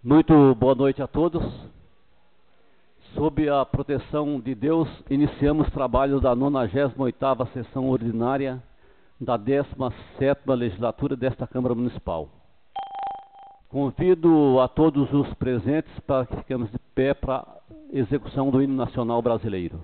Muito boa noite a todos. Sob a proteção de Deus, iniciamos trabalho da 98ª sessão ordinária da 17ª legislatura desta Câmara Municipal. Convido a todos os presentes para que fiquemos de pé para a execução do hino nacional brasileiro.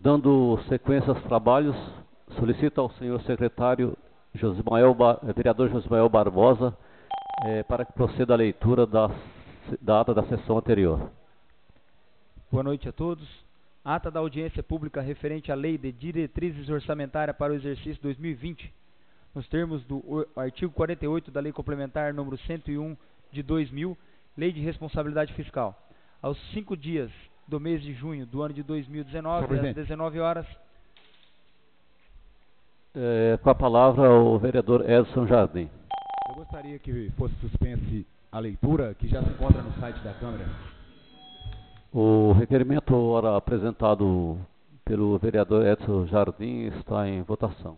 Dando sequência aos trabalhos, solicito ao senhor secretário vereador Josimael Barbosa para que proceda a leitura da ata da sessão anterior. Boa noite a todos. Ata da audiência pública referente à Lei de Diretrizes Orçamentárias para o exercício 2020, nos termos do artigo 48 da Lei Complementar número 101 de 2000, Lei de Responsabilidade Fiscal. Aos 5 dias do mês de junho do ano de 2019, às 19 horas. Com a palavra o vereador Edson Jardim. Eu gostaria que fosse suspense a leitura, que já se encontra no site da Câmara. O requerimento ora apresentado pelo vereador Edson Jardim está em votação.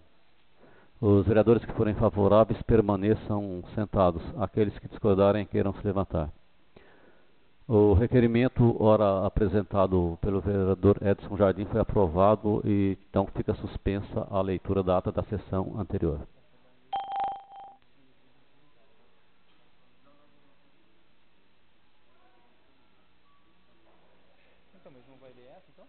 Os vereadores que forem favoráveis permaneçam sentados. Aqueles que discordarem queiram se levantar. O requerimento, ora apresentado pelo vereador Edson Jardim, foi aprovado e então fica suspensa a leitura da ata da sessão anterior. Então, mas não vai ler essa, então?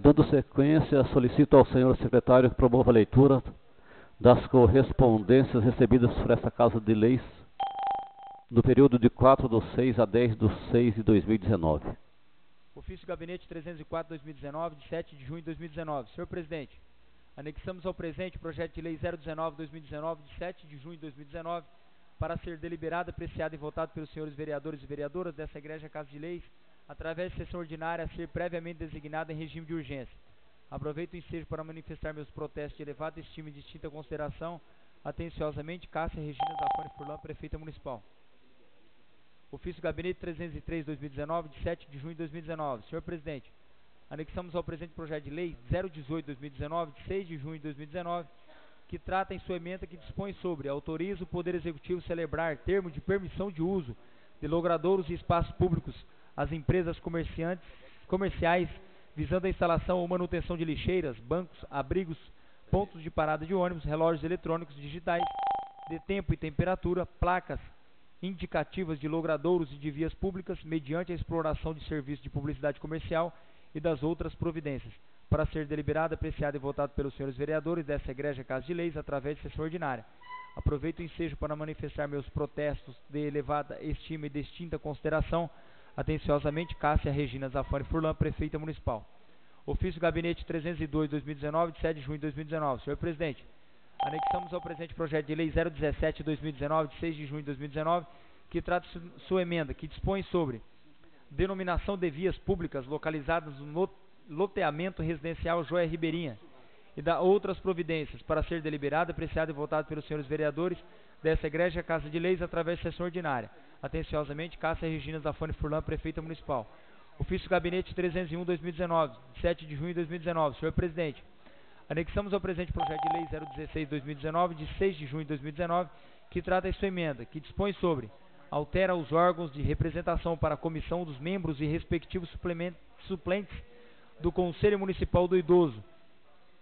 Dando sequência, solicito ao senhor secretário que promova a leitura das correspondências recebidas por esta Casa de Leis no período de 4/6 a 10/6 de 2019. Ofício Gabinete 304/2019, de 7 de junho de 2019. Senhor presidente, anexamos ao presente o projeto de lei 019/2019, de 7 de junho de 2019, para ser deliberado, apreciado e votado pelos senhores vereadores e vereadoras dessa Igreja Casa de Leis, através de sessão ordinária a ser previamente designada em regime de urgência. Aproveito o ensejo para manifestar meus protestos de elevada estima e distinta consideração. Atenciosamente, Cássia Regina Zafone Furlan, Prefeita Municipal. Ofício Gabinete 303/2019, de 7 de junho de 2019. Senhor presidente, anexamos ao presente projeto de lei 018/2019, de 6 de junho de 2019, que trata em sua emenda que dispõe sobre: autoriza o Poder Executivo celebrar termo de permissão de uso de logradouros e espaços públicos às empresas comerciais visando a instalação ou manutenção de lixeiras, bancos, abrigos, pontos de parada de ônibus, relógios eletrônicos digitais de tempo e temperatura, placas indicativas de logradouros e de vias públicas, mediante a exploração de serviços de publicidade comercial e das outras providências, para ser deliberado, apreciado e votado pelos senhores vereadores dessa Igreja Casa de Leis, através de sessão ordinária. Aproveito o ensejo para manifestar meus protestos de elevada estima e distinta consideração. Atenciosamente, Cássia Regina Zafone Furlan, Prefeita Municipal. Ofício Gabinete 302/2019, de 7 de junho de 2019. Senhor presidente, anexamos ao presente projeto de lei 017/2019, de 6 de junho de 2019, que trata sua emenda, que dispõe sobre denominação de vias públicas localizadas no loteamento residencial Joia Ribeirinha e da outras providências, para ser deliberado, apreciado e votado pelos senhores vereadores dessa Igreja Casa de Leis, através de sessão ordinária. Atenciosamente, Cássia Regina Zafone Furlan, Prefeita Municipal. Ofício Gabinete 301/2019, de 7 de junho de 2019. Senhor presidente, anexamos ao presente projeto de lei 016/2019, de 6 de junho de 2019, que trata em sua emenda, que dispõe sobre: altera os órgãos de representação para a comissão dos membros e respectivos suplentes do Conselho Municipal do Idoso,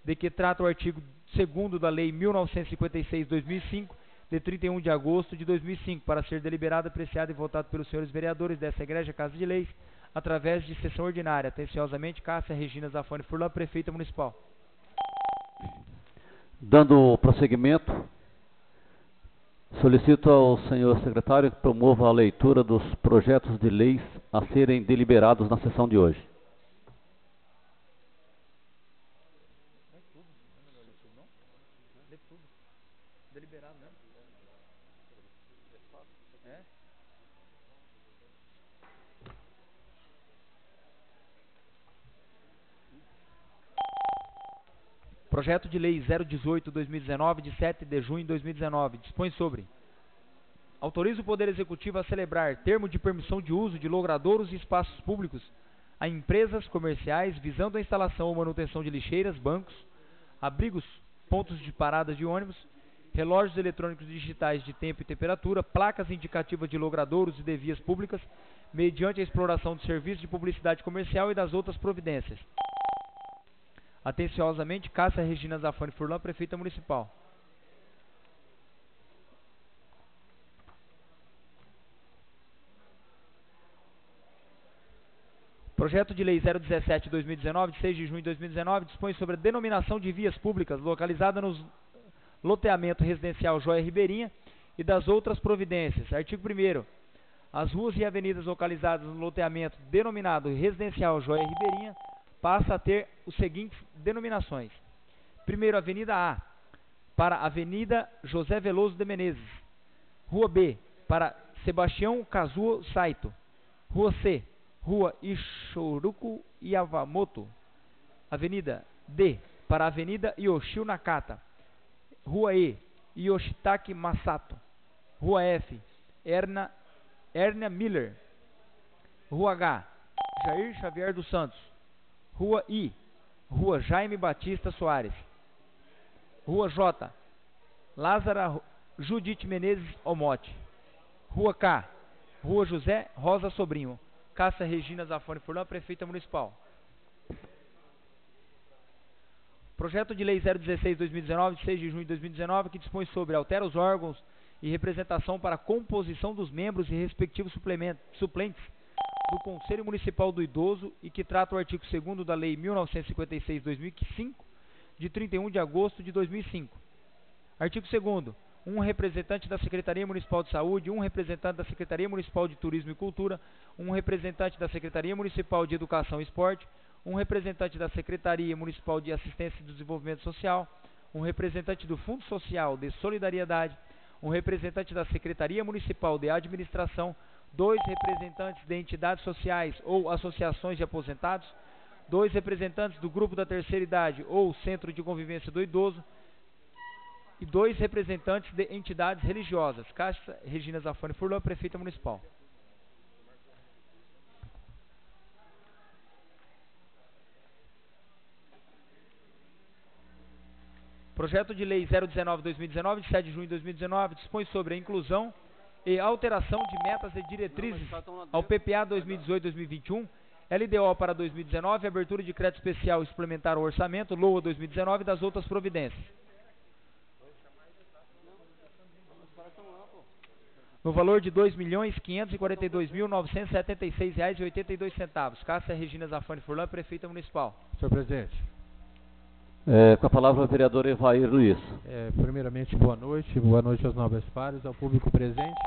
de que trata o artigo 2º da Lei 1956/2005, de 31 de agosto de 2005, para ser deliberado, apreciado e votado pelos senhores vereadores dessa Igreja Casa de Leis, através de sessão ordinária. Atenciosamente, Cássia Regina Zafone Furlan, Prefeita Municipal. Dando prosseguimento, solicito ao senhor secretário que promova a leitura dos projetos de leis a serem deliberados na sessão de hoje. Deliberado, né? É? Projeto de lei 018/2019, de 7 de junho de 2019, dispõe sobre: autoriza o Poder Executivo a celebrar termo de permissão de uso de logradouros e espaços públicos a empresas comerciais visando a instalação ou manutenção de lixeiras, bancos, abrigos, pontos de paradas de ônibus, relógios eletrônicos digitais de tempo e temperatura, placas indicativas de logradouros e de vias públicas, mediante a exploração de serviços de publicidade comercial e das outras providências. Atenciosamente, Cássia Regina Zafone Furlan, Prefeita Municipal. Projeto de lei 017/2019, de 6 de junho de 2019, dispõe sobre a denominação de vias públicas localizada no loteamento residencial Joia Ribeirinha e das outras providências. Artigo 1º. As ruas e avenidas localizadas no loteamento denominado residencial Joia Ribeirinha passa a ter os seguintes denominações. Primeiro, Avenida A, para Avenida José Veloso de Menezes. Rua B, para Sebastião Kazuo Saito. Rua C, Rua Ishoruku Yamamoto. Avenida D, para Avenida Yoshio Nakata. Rua E, Yoshitaki Masato. Rua F, Erna Miller. Rua H, Jair Xavier dos Santos. Rua I, Rua Jaime Batista Soares. Rua J, Lázara Judite Menezes Omote. Rua K, Rua José Rosa Sobrinho. Cássia Regina Zafone Furlan, Prefeita Municipal. Projeto de Lei 016/2019, de 6 de junho de 2019, que dispõe sobre altera os órgãos e representação para a composição dos membros e respectivos suplentes do Conselho Municipal do Idoso e que trata o artigo 2º da Lei 1956/2005, de 31 de agosto de 2005. Artigo 2º. Um representante da Secretaria Municipal de Saúde, um representante da Secretaria Municipal de Turismo e Cultura, um representante da Secretaria Municipal de Educação e Esporte, um representante da Secretaria Municipal de Assistência e Desenvolvimento Social, um representante do Fundo Social de Solidariedade, um representante da Secretaria Municipal de Administração, 2 representantes de entidades sociais ou associações de aposentados, 2 representantes do Grupo da Terceira Idade ou Centro de Convivência do Idoso e 2 representantes de entidades religiosas. Cássia Regina Zafone Furlan, Prefeita Municipal. Projeto de Lei 019/2019, de 7 de junho de 2019, dispõe sobre a inclusão e alteração de metas e diretrizes ao PPA 2018-2021, LDO para 2019, abertura de crédito especial e suplementar ao orçamento, LOA 2019 e das outras providências. No valor de R$ 2.542.976,82. Cássia Regina Zafone Furlan, Prefeita Municipal. Senhor presidente. Com a palavra o vereador Evair Luiz. Primeiramente, boa noite aos nobres pares, ao público presente.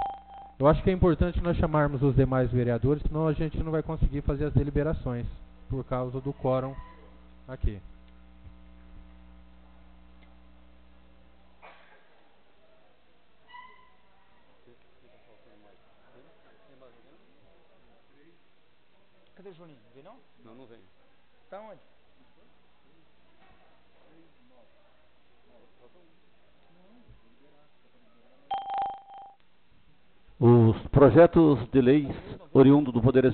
Eu acho que é importante nós chamarmos os demais vereadores, senão a gente não vai conseguir fazer as deliberações, por causa do quórum aqui. Cadê o Juninho? Vem não? Não vem. Tá onde? Os projetos de leis oriundos do Poder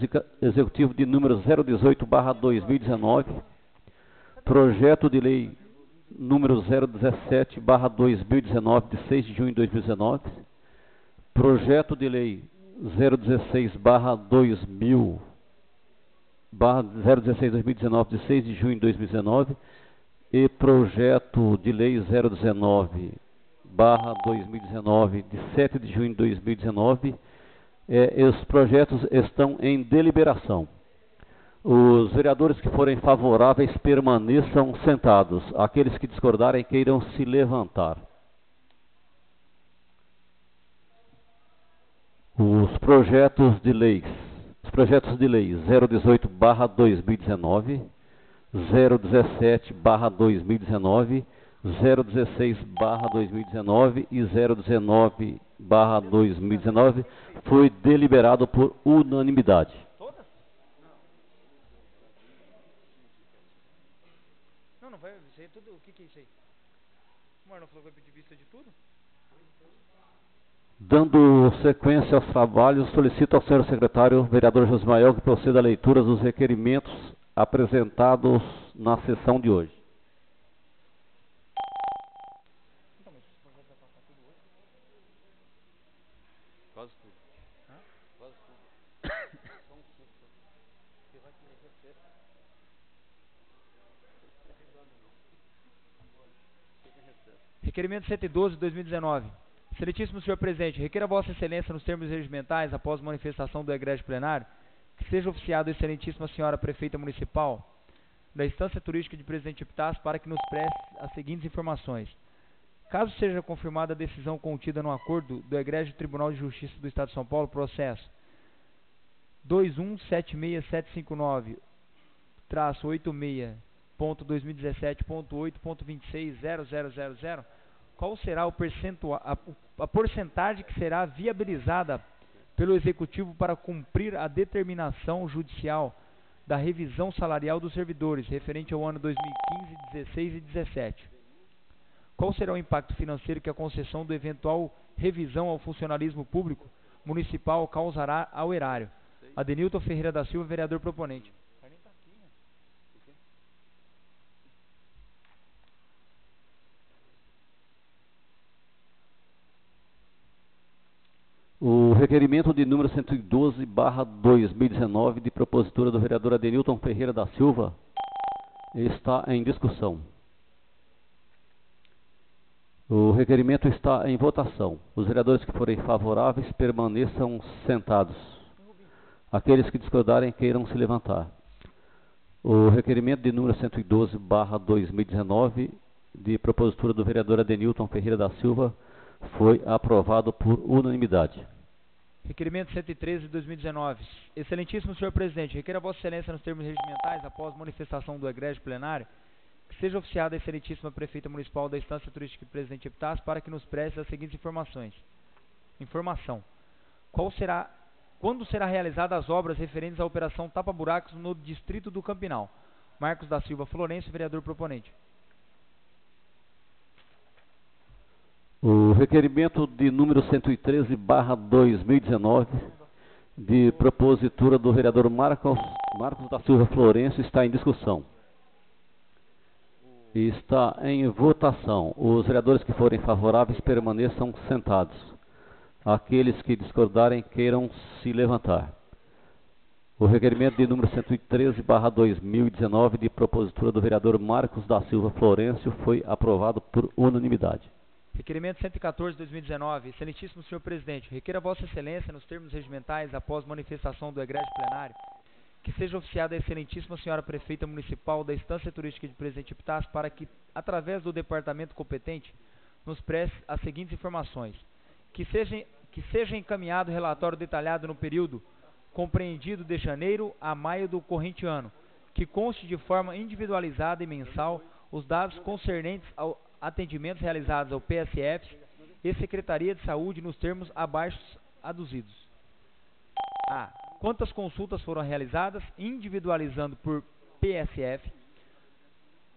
Executivo de número 018/2019, projeto de lei número 017/2019, de 6 de junho de 2019, projeto de lei 016/2019, de 6 de junho de 2019, e projeto de lei 019/2019, de 7 de junho de 2019, os projetos estão em deliberação. Os vereadores que forem favoráveis permaneçam sentados. Aqueles que discordarem queiram se levantar. Os projetos de lei 018/2019, 017/2019, 016/2019 e 019/2019 foi deliberado por unanimidade. Todas? Não vai ser tudo. O que é isso aí? O Marlon falou que vai pedir vista de tudo? Dando sequência aos trabalhos, solicito ao senhor secretário, vereador Josimael, que proceda à leitura dos requerimentos apresentados na sessão de hoje. Quase tudo. Quase tudo. Requerimento 112/2019. Excelentíssimo senhor presidente, requer a vossa excelência nos termos regimentais, após manifestação do egrégio plenário, que seja oficiado a excelentíssima senhora prefeita municipal da instância turística de Presidente Epitácio para que nos preste as seguintes informações. Caso seja confirmada a decisão contida no acordo do egrégio Tribunal de Justiça do Estado de São Paulo, processo 2176759-86.2017.8.26.0000, qual será o percentual, a porcentagem que será viabilizada pelo Executivo para cumprir a determinação judicial da revisão salarial dos servidores, referente ao ano 2015, 16 e 17. Qual será o impacto financeiro que a concessão do eventual revisão ao funcionalismo público municipal causará ao erário? Adenilton Ferreira da Silva, vereador proponente. O requerimento de número 112/2019, de propositura do vereador Adenilton Ferreira da Silva, está em discussão. O requerimento está em votação. Os vereadores que forem favoráveis permaneçam sentados. Aqueles que discordarem queiram se levantar. O requerimento de número 112/2019, de propositura do vereador Adenilton Ferreira da Silva, foi aprovado por unanimidade. Requerimento 113 de 2019. Excelentíssimo senhor presidente, requer a vossa excelência nos termos regimentais, após manifestação do egrégio plenário, que seja oficiada a excelentíssima prefeita municipal da Estância Turística de Presidente Epitácio para que nos preste as seguintes informações. Informação. Quando será realizadas as obras referentes à operação Tapa Buracos no distrito do Campinal? Marcos da Silva Florencio, vereador proponente. O requerimento de número 113/2019, de propositura do vereador Marcos da Silva Florencio, está em discussão. Está em votação. Os vereadores que forem favoráveis permaneçam sentados. Aqueles que discordarem queiram se levantar. O requerimento de número 113/2019, de propositura do vereador Marcos da Silva Florencio, foi aprovado por unanimidade. Requerimento 114 de 2019. Excelentíssimo senhor presidente, requer a vossa excelência nos termos regimentais, após manifestação do egrégio plenário, que seja oficiada a excelentíssima senhora prefeita municipal da Estância Turística de Presidente Epitácio para que, através do departamento competente, nos preste as seguintes informações. Que seja encaminhado relatório detalhado no período compreendido de janeiro a maio do corrente ano, que conste de forma individualizada e mensal os dados concernentes ao atendimentos realizados ao PSF e Secretaria de Saúde nos termos abaixo aduzidos. A. Quantas consultas foram realizadas, individualizando por PSF?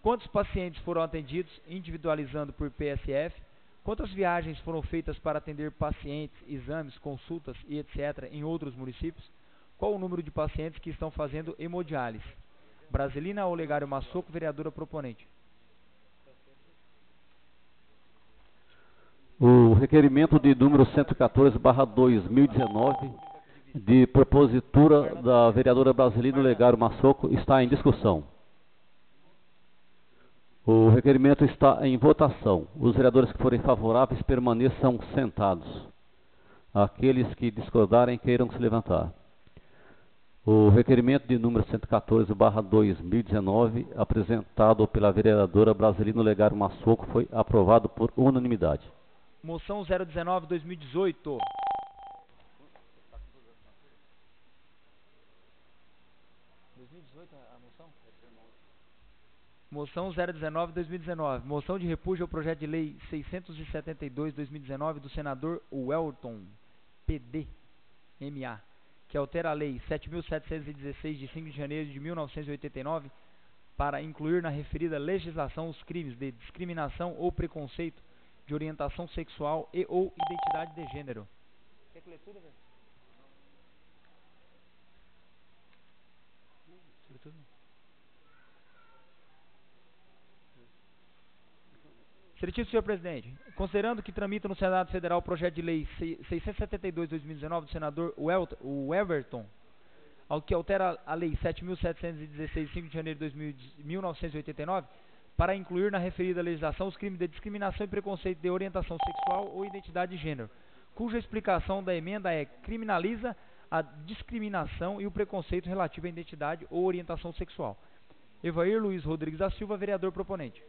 Quantos pacientes foram atendidos, individualizando por PSF? Quantas viagens foram feitas para atender pacientes, exames, consultas e etc. em outros municípios? Qual o número de pacientes que estão fazendo hemodiálise? Brasilina Olegário Massoco, vereadora proponente. O requerimento de número 114/2019, de propositura da vereadora Brasilina Olegário Massoco, está em discussão. O requerimento está em votação. Os vereadores que forem favoráveis permaneçam sentados. Aqueles que discordarem queiram se levantar. O requerimento de número 114/2019, apresentado pela vereadora Brasilina Olegário Massoco, foi aprovado por unanimidade. Moção 019/2018. Moção 019/2019. Moção de repúdio ao projeto de lei 672/2019 do senador Welton PD MA, que altera a lei 7.716 de 5 de janeiro de 1989 para incluir na referida legislação os crimes de discriminação ou preconceito de orientação sexual e ou identidade de gênero. Quer que lê tudo, velho? Excelentíssimo senhor presidente, considerando que tramita no Senado Federal o projeto de lei 672/2019 do senador Everton, ao que altera a lei 7.716 de 5 de janeiro de 1989, para incluir na referida legislação os crimes de discriminação e preconceito de orientação sexual ou identidade de gênero, cuja explicação da emenda é: criminaliza a discriminação e o preconceito relativo à identidade ou orientação sexual. Evair Luiz Rodrigues da Silva, vereador proponente.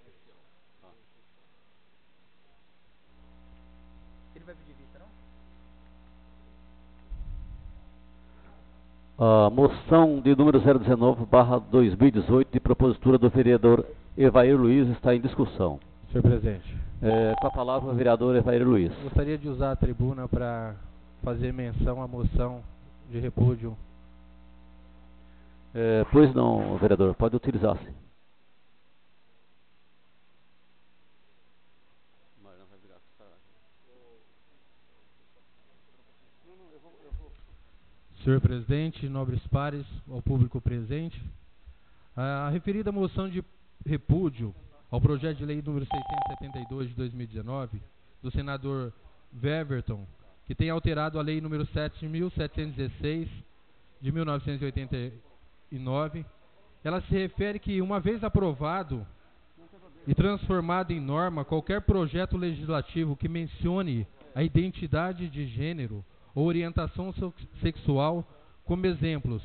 Ele vai pedir vista, não? A moção de número 019/2018, de propositura do vereador Evair Luiz, está em discussão. Senhor presidente. Com a palavra o vereador Evair Luiz. Gostaria de usar a tribuna para fazer menção à moção de repúdio. Pois não, vereador, pode utilizar, sim. Senhor presidente, nobres pares, ao público presente, a referida moção de repúdio ao projeto de lei número 672 de 2019, do senador Weverton, que tem alterado a Lei número 7.716, de 1989. Ela se refere que, uma vez aprovado e transformado em norma, qualquer projeto legislativo que mencione a identidade de gênero ou orientação sexual como exemplos,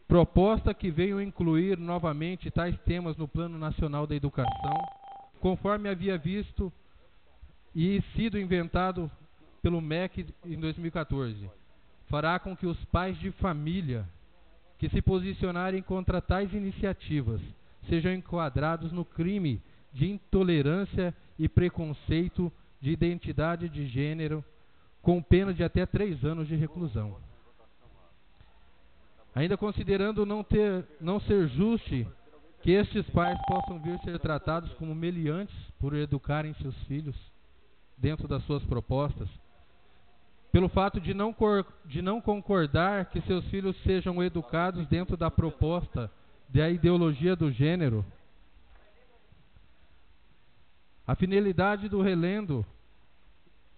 proposta que venham incluir novamente tais temas no Plano Nacional da Educação, conforme havia visto e sido inventado pelo MEC em 2014, fará com que os pais de família que se posicionarem contra tais iniciativas sejam enquadrados no crime de intolerância e preconceito de identidade de gênero, com pena de até 3 anos de reclusão. Ainda considerando não ser justo que estes pais possam vir ser tratados como meliantes por educarem seus filhos dentro das suas propostas, pelo fato de não concordar que seus filhos sejam educados dentro da proposta da ideologia do gênero. A finalidade do relendo,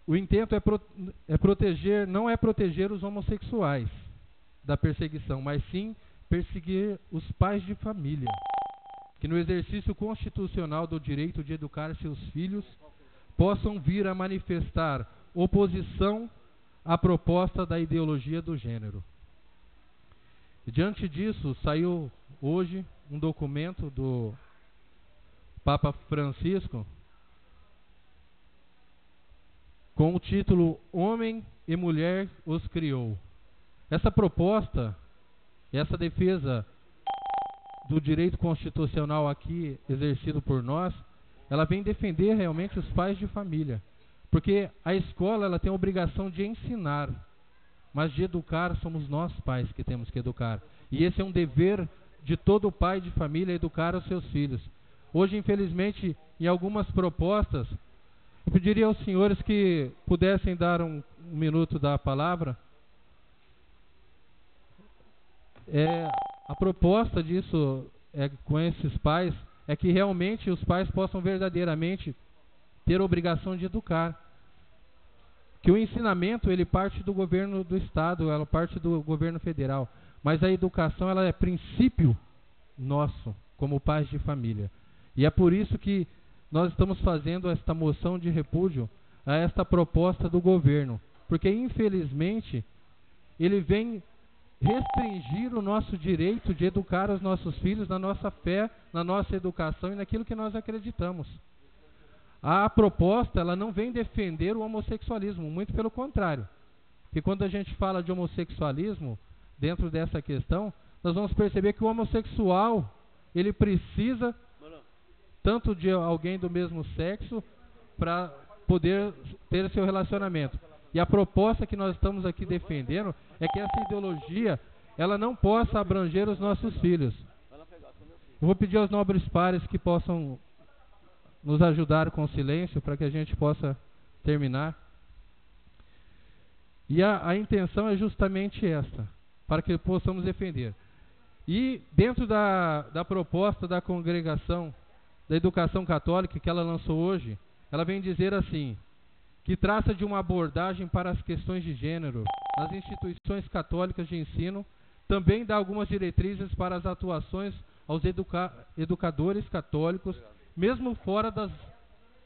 o intento não é proteger os homossexuais da perseguição, mas sim perseguir os pais de família, que no exercício constitucional do direito de educar seus filhos, possam vir a manifestar oposição à proposta da ideologia do gênero. E diante disso, saiu hoje um documento do Papa Francisco com o título Homem e Mulher os Criou. Essa proposta, essa defesa do direito constitucional aqui exercido por nós, ela vem defender realmente os pais de família. Porque a escola ela tem a obrigação de ensinar, mas de educar somos nós pais que temos que educar. E esse é um dever de todo pai de família, educar os seus filhos. Hoje, infelizmente, em algumas propostas, eu pediria aos senhores que pudessem dar um minuto da palavra. A proposta disso com esses pais é que realmente os pais possam verdadeiramente ter a obrigação de educar. Que o ensinamento ele parte do governo do estado, ela parte do governo federal, mas a educação ela é princípio nosso como pais de família. E é por isso que nós estamos fazendo esta moção de repúdio a esta proposta do governo, porque infelizmente ele vem restringir o nosso direito de educar os nossos filhos na nossa fé, na nossa educação e naquilo que nós acreditamos. A proposta ela não vem defender o homossexualismo, muito pelo contrário. Porque quando a gente fala de homossexualismo, dentro dessa questão, nós vamos perceber que o homossexual, ele precisa tanto de alguém do mesmo sexo para poder ter seu relacionamento. E a proposta que nós estamos aqui defendendo é que essa ideologia ela não possa abranger os nossos filhos. Eu vou pedir aos nobres pares que possam nos ajudar com silêncio para que a gente possa terminar. E a intenção é justamente esta, para que possamos defender. E dentro da proposta da Congregação da Educação Católica que ela lançou hoje, ela vem dizer assim, que traça de uma abordagem para as questões de gênero nas instituições católicas de ensino, também dá algumas diretrizes para as atuações aos educadores católicos, mesmo fora das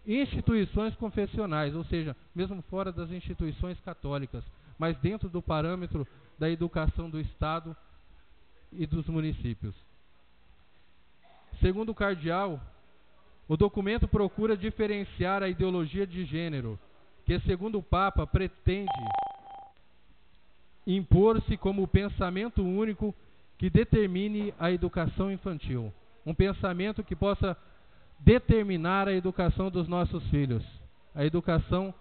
instituições confessionais, ou seja, mesmo fora das instituições católicas, mas dentro do parâmetro da educação do Estado e dos municípios. Segundo o cardeal, o documento procura diferenciar a ideologia de gênero, que, segundo o Papa, pretende impor-se como o pensamento único que determine a educação infantil. Um pensamento que possa determinar a educação dos nossos filhos, a educação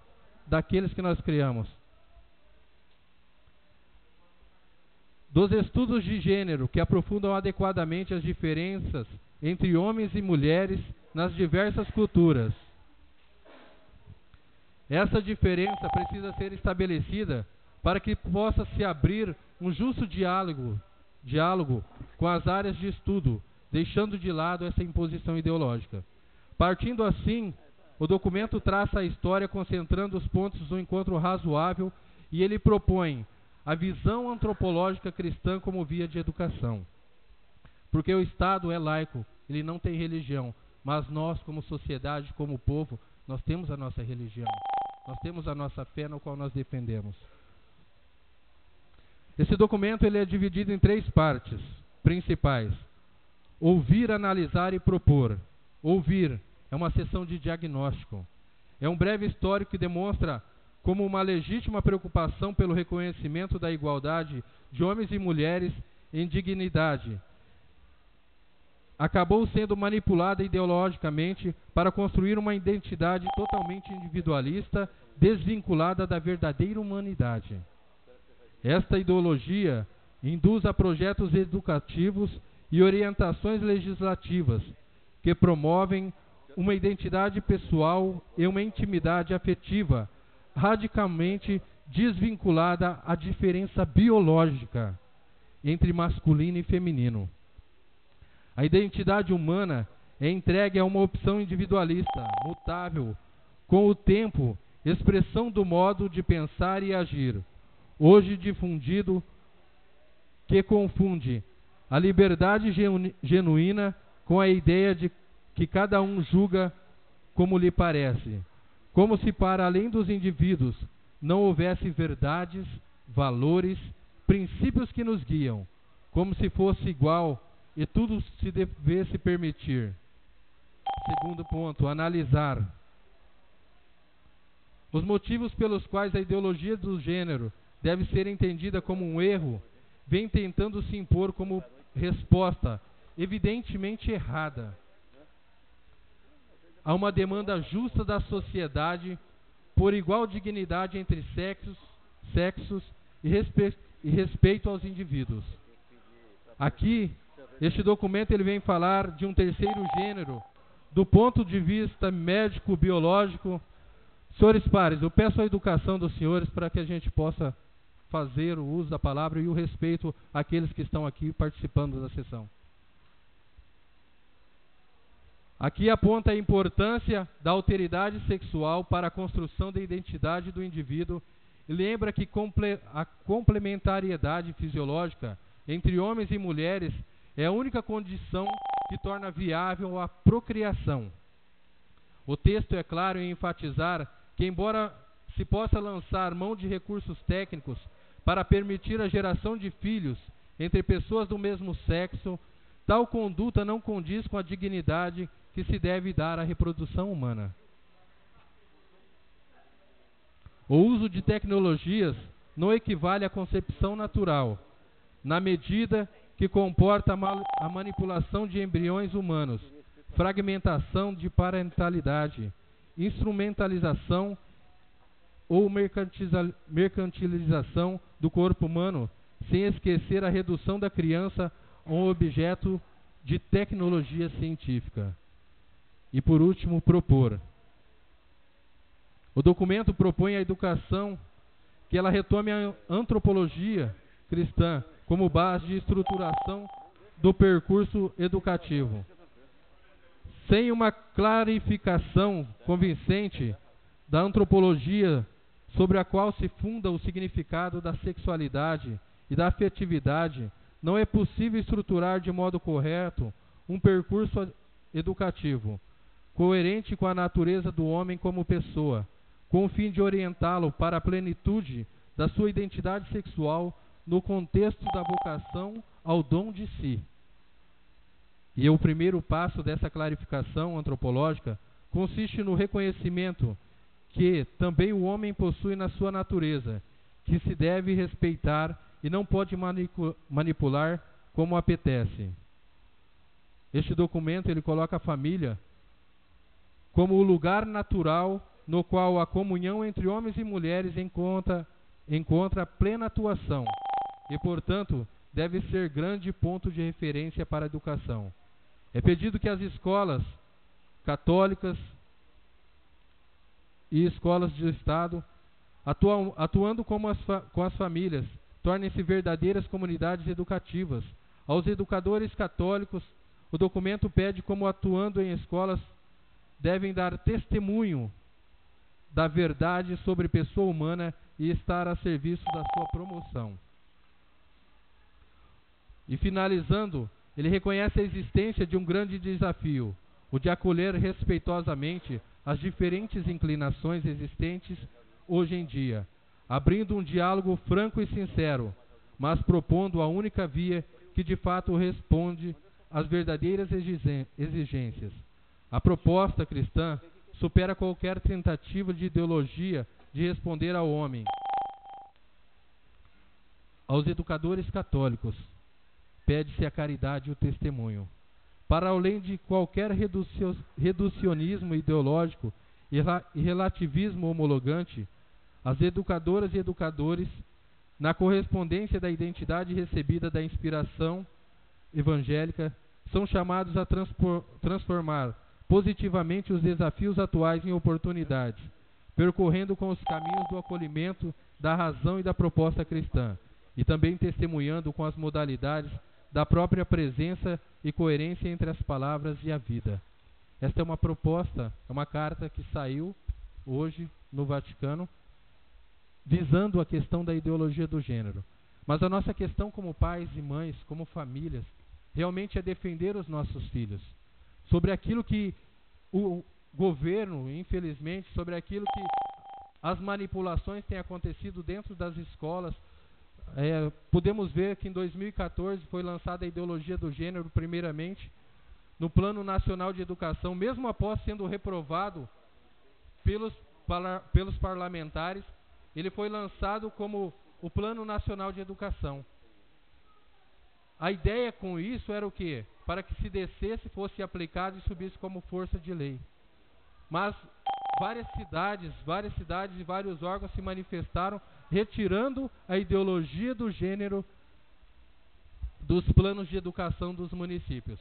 daqueles que nós criamos. Dos estudos de gênero que aprofundam adequadamente as diferenças entre homens e mulheres nas diversas culturas. Essa diferença precisa ser estabelecida para que possa se abrir um justo diálogo com as áreas de estudo, deixando de lado essa imposição ideológica. Partindo assim, o documento traça a história concentrando os pontos do encontro razoável e ele propõe a visão antropológica cristã como via de educação. Porque o Estado é laico, ele não tem religião, mas nós, como sociedade, como povo, nós temos a nossa religião, nós temos a nossa fé no qual nós defendemos. Esse documento ele é dividido em 3 partes principais: ouvir, analisar e propor. Ouvir é uma sessão de diagnóstico. É um breve histórico que demonstra como uma legítima preocupação pelo reconhecimento da igualdade de homens e mulheres em dignidade acabou sendo manipulada ideologicamente para construir uma identidade totalmente individualista, desvinculada da verdadeira humanidade. Esta ideologia induz a projetos educativos e orientações legislativas que promovem uma identidade pessoal e uma intimidade afetiva radicalmente desvinculada à diferença biológica entre masculino e feminino. A identidade humana é entregue a uma opção individualista, mutável, com o tempo, expressão do modo de pensar e agir, hoje difundido, que confunde a liberdade genuína com a ideia de que cada um julga como lhe parece, como se para além dos indivíduos não houvesse verdades, valores, princípios que nos guiam, como se fosse igual e tudo se devesse permitir. Segundo ponto, analisar. Os motivos pelos quais a ideologia do gênero deve ser entendida como um erro, vem tentando se impor como resposta, evidentemente errada, a uma demanda justa da sociedade por igual dignidade entre sexos e respeito aos indivíduos. Aqui, este documento ele vem falar de um terceiro gênero, do ponto de vista médico-biológico. Senhores pares, eu peço a educação dos senhores para que a gente possa fazer o uso da palavra e o respeito àqueles que estão aqui participando da sessão. Aqui aponta a importância da alteridade sexual para a construção da identidade do indivíduo e lembra que a complementariedade fisiológica entre homens e mulheres é a única condição que torna viável a procriação. O texto é claro em enfatizar que, embora se possa lançar mão de recursos técnicos para permitir a geração de filhos entre pessoas do mesmo sexo, tal conduta não condiz com a dignidade que se deve dar à reprodução humana. O uso de tecnologias não equivale à concepção natural, na medida que comporta a manipulação de embriões humanos, fragmentação de parentalidade, instrumentalização ou mercantilização do corpo humano, sem esquecer a redução da criança a um objeto de tecnologia científica. E por último, propor. O documento propõe a educação que ela retome a antropologia cristã como base de estruturação do percurso educativo. Sem uma clarificação convincente da antropologia sobre a qual se funda o significado da sexualidade e da afetividade, não é possível estruturar de modo correto um percurso educativo, coerente com a natureza do homem como pessoa, com o fim de orientá-lo para a plenitude da sua identidade sexual no contexto da vocação ao dom de si. E o primeiro passo dessa clarificação antropológica consiste no reconhecimento que também o homem possui na sua natureza, que se deve respeitar e não pode manipular como apetece. Este documento ele coloca a família como o lugar natural no qual a comunhão entre homens e mulheres encontra plena atuação e, portanto, deve ser grande ponto de referência para a educação. É pedido que as escolas católicas e escolas de Estado, atuando com as famílias, tornem-se verdadeiras comunidades educativas. Aos educadores católicos, o documento pede como, atuando em escolas, devem dar testemunho da verdade sobre pessoa humana e estar a serviço da sua promoção. E finalizando, ele reconhece a existência de um grande desafio, o de acolher respeitosamente as diferentes inclinações existentes hoje em dia, abrindo um diálogo franco e sincero, mas propondo a única via que de fato responde às verdadeiras exigências. A proposta cristã supera qualquer tentativa de ideologia de responder ao homem. Aos educadores católicos, pede-se a caridade e o testemunho. Para além de qualquer reducionismo ideológico e relativismo homologante, as educadoras e educadores, na correspondência da identidade recebida da inspiração evangélica, são chamados a transformar positivamente os desafios atuais em oportunidades, percorrendo com os caminhos do acolhimento, da razão e da proposta cristã, e também testemunhando com as modalidades da própria presença e coerência entre as palavras e a vida. Esta é uma proposta, é uma carta que saiu hoje no Vaticano, visando a questão da ideologia do gênero. Mas a nossa questão como pais e mães, como famílias, realmente é defender os nossos filhos sobre aquilo que o governo, infelizmente, sobre aquilo que as manipulações têm acontecido dentro das escolas. Podemos ver que em 2014 foi lançada a ideologia do gênero, primeiramente, no Plano Nacional de Educação, mesmo após sendo reprovado pelos parlamentares, ele foi lançado como o Plano Nacional de Educação. A ideia com isso era o quê? Para que se descesse, fosse aplicado e subisse como força de lei. Mas várias cidades e vários órgãos se manifestaram retirando a ideologia do gênero dos planos de educação dos municípios.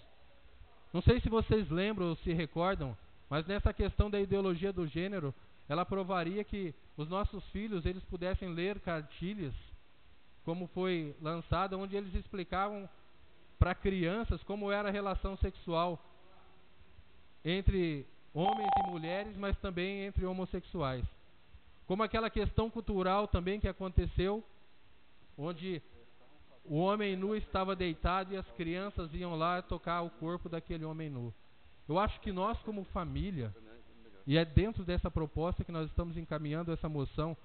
Não sei se vocês lembram ou se recordam, mas nessa questão da ideologia do gênero, ela provaria que os nossos filhos eles pudessem ler cartilhas, como foi lançada, onde eles explicavam para crianças como era a relação sexual entre homens e mulheres, mas também entre homossexuais. Como aquela questão cultural também que aconteceu, onde o homem nu estava deitado e as crianças iam lá tocar o corpo daquele homem nu. Eu acho que nós como família, e é dentro dessa proposta que nós estamos encaminhando essa moção,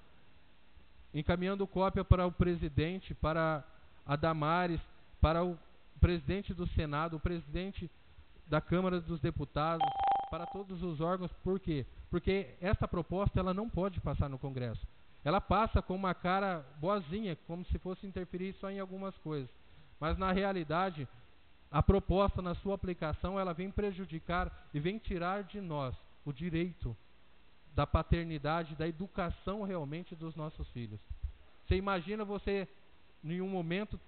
encaminhando cópia para o presidente, para a Damares, para o presidente do Senado, o presidente da Câmara dos Deputados, para todos os órgãos. Por quê? Porque essa proposta ela não pode passar no Congresso. Ela passa com uma cara boazinha, como se fosse interferir só em algumas coisas. Mas na realidade, a proposta na sua aplicação, ela vem prejudicar e vem tirar de nós o direito da paternidade, da educação realmente dos nossos filhos. Você imagina você, em um momento,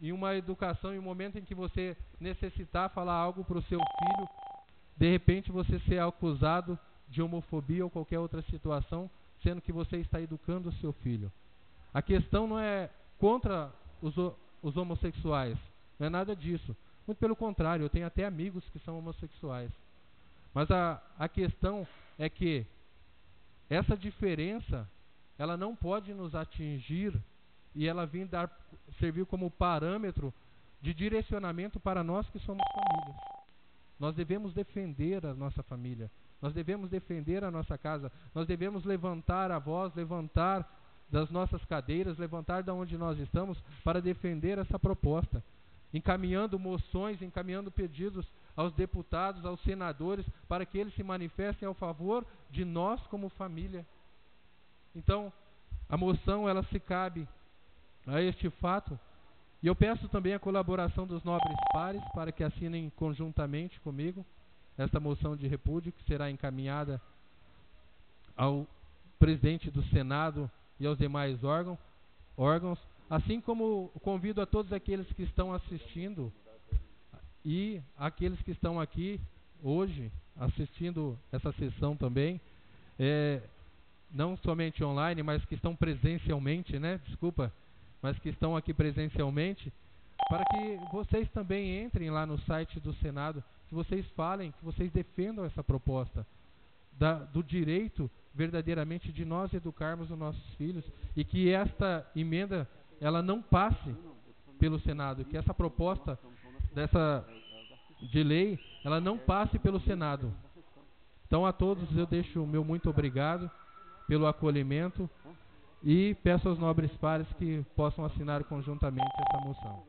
em uma educação, em um momento em que você necessitar falar algo para o seu filho, de repente você ser acusado de homofobia ou qualquer outra situação, sendo que você está educando o seu filho. A questão não é contra os homossexuais, não é nada disso. Muito pelo contrário, eu tenho até amigos que são homossexuais. Mas a questão é que essa diferença, ela não pode nos atingir e ela vem servir como parâmetro de direcionamento para nós que somos famílias. Nós devemos defender a nossa família, nós devemos defender a nossa casa, nós devemos levantar a voz, levantar das nossas cadeiras, levantar de onde nós estamos para defender essa proposta, encaminhando moções, encaminhando pedidos aos deputados, aos senadores, para que eles se manifestem ao favor de nós como família. Então, a moção ela se cabe a este fato, e eu peço também a colaboração dos nobres pares para que assinem conjuntamente comigo esta moção de repúdio, que será encaminhada ao presidente do Senado e aos demais órgãos, assim como convido a todos aqueles que estão assistindo e aqueles que estão aqui hoje assistindo essa sessão também, não somente online, mas que estão presencialmente, mas que estão aqui presencialmente, para que vocês também entrem lá no site do Senado, que vocês falem, que vocês defendam essa proposta do direito verdadeiramente de nós educarmos os nossos filhos e que esta emenda ela não passe pelo Senado, que essa proposta dessa de lei ela não passe pelo Senado. Então a todos eu deixo o meu muito obrigado pelo acolhimento e peço aos nobres pares que possam assinar conjuntamente essa moção.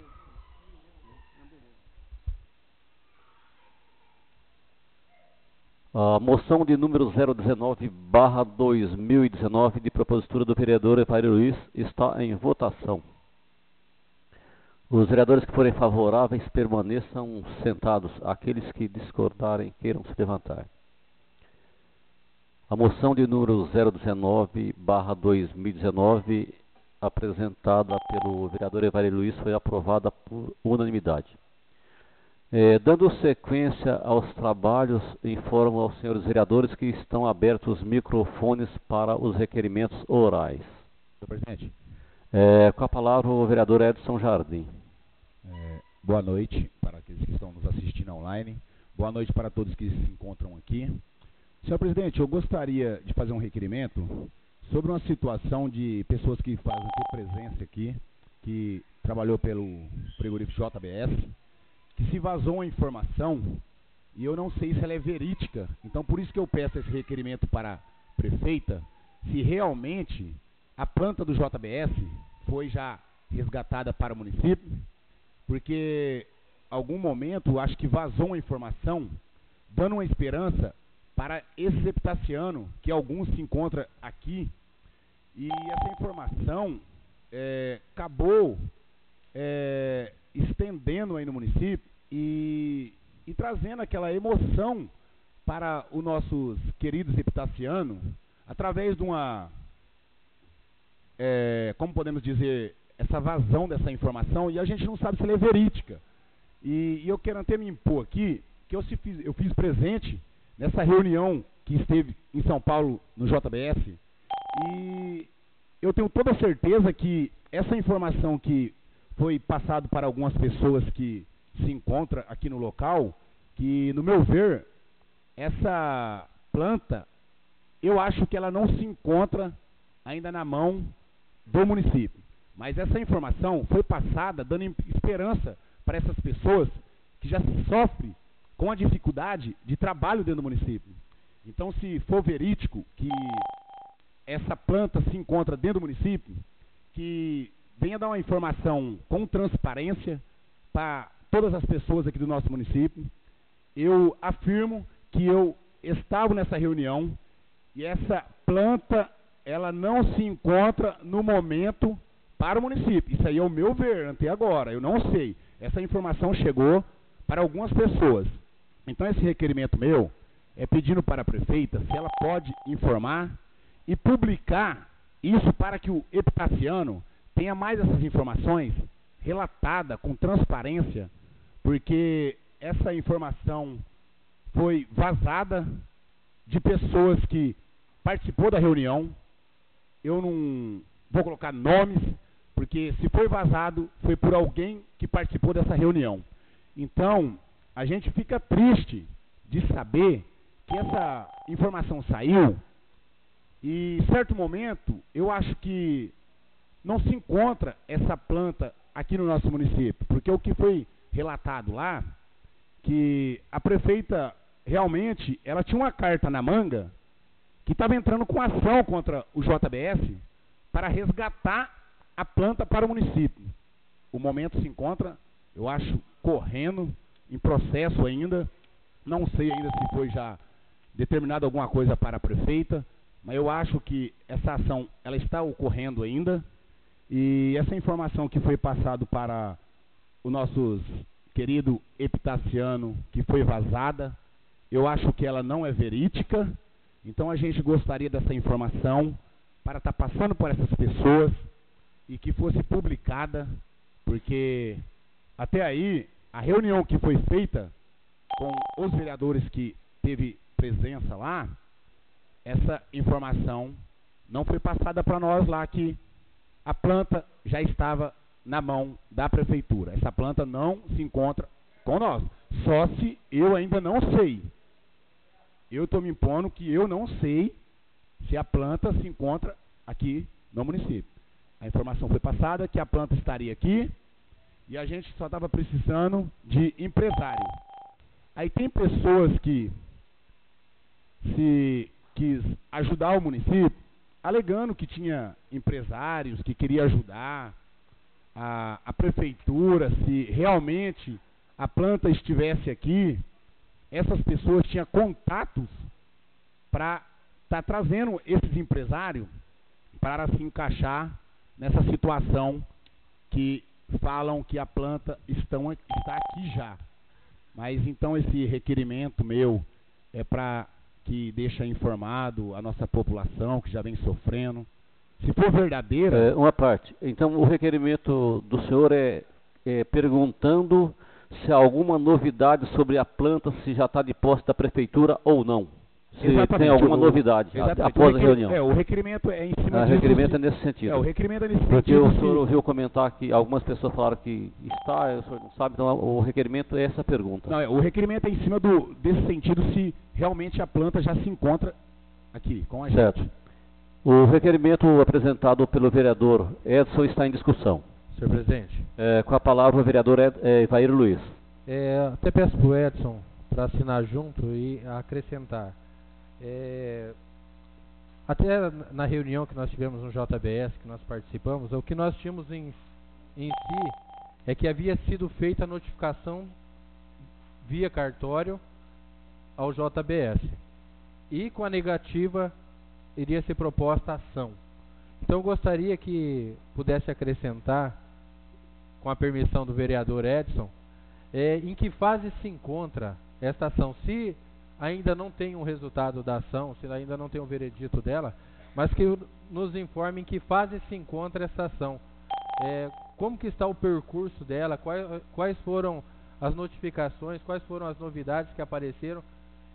A moção de número 019/2019 de propositura do vereador Evair Luiz está em votação. Os vereadores que forem favoráveis permaneçam sentados. Aqueles que discordarem queiram se levantar. A moção de número 019/2019, apresentada pelo vereador Evair Luiz, foi aprovada por unanimidade. Dando sequência aos trabalhos, informo aos senhores vereadores que estão abertos os microfones para os requerimentos orais. Senhor presidente. Com a palavra o vereador Edson Jardim. Boa noite para aqueles que estão nos assistindo online. Boa noite para todos que se encontram aqui. Senhor presidente, eu gostaria de fazer um requerimento sobre uma situação de pessoas que fazem presença aqui, que trabalhou pelo frigorífico JBS, que se vazou uma informação e eu não sei se ela é verídica. Então, por isso que eu peço esse requerimento para a prefeita, se realmente a planta do JBS foi já resgatada para o município, porque algum momento acho que vazou uma informação dando uma esperança para esses epitacianos, que alguns se encontram aqui, e essa informação acabou estendendo aí no município e trazendo aquela emoção para os nossos queridos epitacianos, através de uma, como podemos dizer, essa vazão dessa informação, e a gente não sabe se ela é verídica. E eu quero até me impor aqui, que eu fiz presente nessa reunião que esteve em São Paulo, no JBS, e eu tenho toda a certeza que essa informação que foi passado para algumas pessoas que se encontram aqui no local, que, no meu ver, essa planta, eu acho que ela não se encontra ainda na mão do município. Mas essa informação foi passada dando esperança para essas pessoas que já sofrem com a dificuldade de trabalho dentro do município. Então, se for verídico que essa planta se encontra dentro do município, que venha dar uma informação com transparência para todas as pessoas aqui do nosso município. Eu afirmo que eu estava nessa reunião e essa planta, ela não se encontra no momento para o município. Isso aí é o meu ver até agora, eu não sei. Essa informação chegou para algumas pessoas. Então esse requerimento meu é pedindo para a prefeita se ela pode informar e publicar isso para que o epitaciano tenha mais essas informações relatada com transparência, porque essa informação foi vazada de pessoas que participou da reunião. Eu não vou colocar nomes, porque se foi vazado, foi por alguém que participou dessa reunião. Então, a gente fica triste de saber que essa informação saiu e, em certo momento, eu acho que não se encontra essa planta aqui no nosso município, porque o que foi relatado lá, que a prefeita realmente, ela tinha uma carta na manga que estava entrando com ação contra o JBS para resgatar a planta para o município. O momento se encontra, eu acho, correndo, em processo ainda, não sei ainda se foi já determinado alguma coisa para a prefeita, mas eu acho que essa ação, ela está ocorrendo ainda, e essa informação que foi passado para o nosso querido epitaciano, que foi vazada, eu acho que ela não é verídica. Então a gente gostaria dessa informação para estar passando por essas pessoas e que fosse publicada, porque até aí a reunião que foi feita com os vereadores que teve presença lá, essa informação não foi passada para nós lá, que a planta já estava na mão da prefeitura. Essa planta não se encontra com nós. Só se eu ainda não sei. Eu estou me impondo que eu não sei se a planta se encontra aqui no município. A informação foi passada que a planta estaria aqui e a gente só estava precisando de empresário. Aí tem pessoas que se quis ajudar o município, alegando que tinha empresários que queria ajudar a prefeitura, se realmente a planta estivesse aqui, essas pessoas tinham contatos para estar trazendo esses empresários para se encaixar nessa situação que falam que a planta está aqui já. Mas então esse requerimento meu é para que deixa informado a nossa população que já vem sofrendo. Se for verdadeira... Uma parte. Então o requerimento do senhor é perguntando se há alguma novidade sobre a planta, se já está de posse da prefeitura ou não. Se tem alguma novidade após a reunião. O requerimento é em cima disso. O requerimento é nesse sentido. O requerimento é nesse sentido. Porque o senhor ouviu comentar que algumas pessoas falaram que está, o senhor não sabe, então o requerimento é essa pergunta. Não, o requerimento é em cima desse sentido, se realmente a planta já se encontra aqui com a gente. Certo. O requerimento apresentado pelo vereador Edson está em discussão. Senhor presidente. Com a palavra o vereador Ivair Luiz. Até peço para o Edson para assinar junto e acrescentar. Até na reunião que nós tivemos no JBS, que nós participamos, o que nós tínhamos em si é que havia sido feita a notificação via cartório ao JBS e com a negativa iria ser proposta a ação. Então eu gostaria que pudesse acrescentar, com a permissão do vereador Edson, em que fase se encontra esta ação. Se ainda não tem um resultado da ação, se ainda não tem um veredito dela, mas que nos informe em que fase se encontra essa ação. Como que está o percurso dela, quais foram as notificações, quais foram as novidades que apareceram,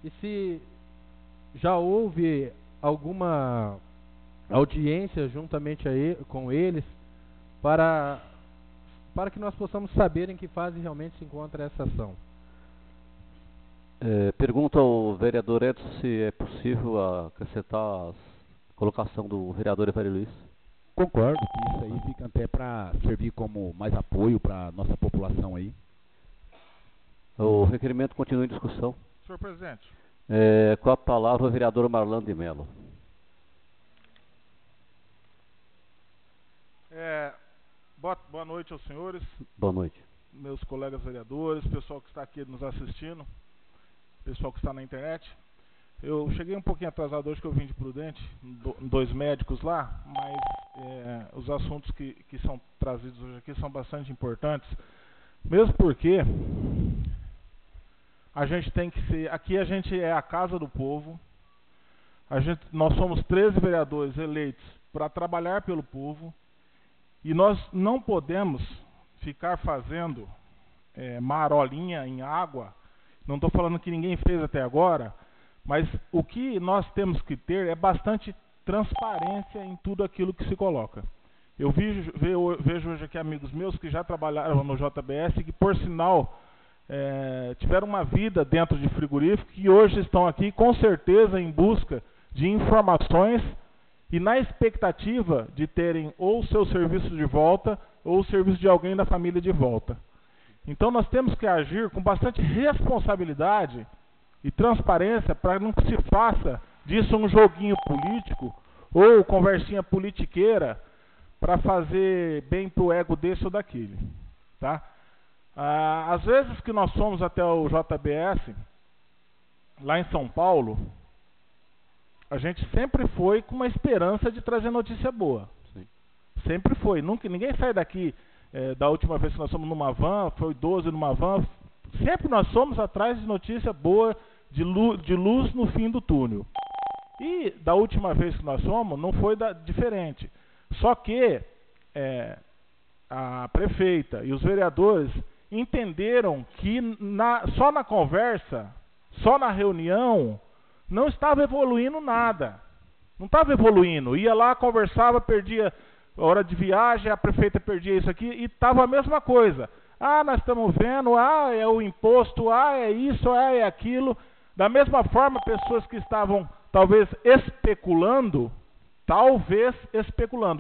e se já houve alguma audiência juntamente com eles para que nós possamos saber em que fase realmente se encontra essa ação. Pergunta ao vereador Edson se é possível acrescentar a colocação do vereador Ivair Luiz. Concordo que isso aí fica até para servir como mais apoio para a nossa população aí. O requerimento continua em discussão. Senhor presidente. Com a palavra o vereador Marlando de Mello. Boa noite aos senhores. Boa noite. Meus colegas vereadores, pessoal que está aqui nos assistindo, pessoal que está na internet. Eu cheguei um pouquinho atrasado hoje, que eu vim de Prudente, dois médicos lá, mas os assuntos que são trazidos hoje aqui são bastante importantes, mesmo porque a gente tem que ser, aqui a gente é a casa do povo, nós somos 13 vereadores eleitos para trabalhar pelo povo, e nós não podemos ficar fazendo marolinha em água. Não estou falando que ninguém fez até agora, mas o que nós temos que ter é bastante transparência em tudo aquilo que se coloca. Eu vejo hoje aqui amigos meus que já trabalharam no JBS, que por sinal tiveram uma vida dentro de frigorífico, e hoje estão aqui com certeza em busca de informações e na expectativa de terem ou o seu serviço de volta ou o serviço de alguém da família de volta. Então nós temos que agir com bastante responsabilidade e transparência para não que se faça disso um joguinho político ou conversinha politiqueira para fazer bem para o ego desse ou daquele. Tá? Às vezes que nós fomos até o JBS, lá em São Paulo, a gente sempre foi com uma esperança de trazer notícia boa. Sim. Sempre foi. Ninguém sai daqui, da última vez que nós fomos numa van, foi 12 numa van, sempre nós somos atrás de notícia boa, de luz no fim do túnel. E da última vez que nós fomos, não foi diferente. Só que a prefeita e os vereadores entenderam que só na conversa, só na reunião, não estava evoluindo nada. Não estava evoluindo. Ia lá, conversava, perdia hora de viagem, a prefeita perdia isso aqui, e estava a mesma coisa. Nós estamos vendo, é o imposto, é isso, é aquilo. Da mesma forma, pessoas que estavam talvez especulando,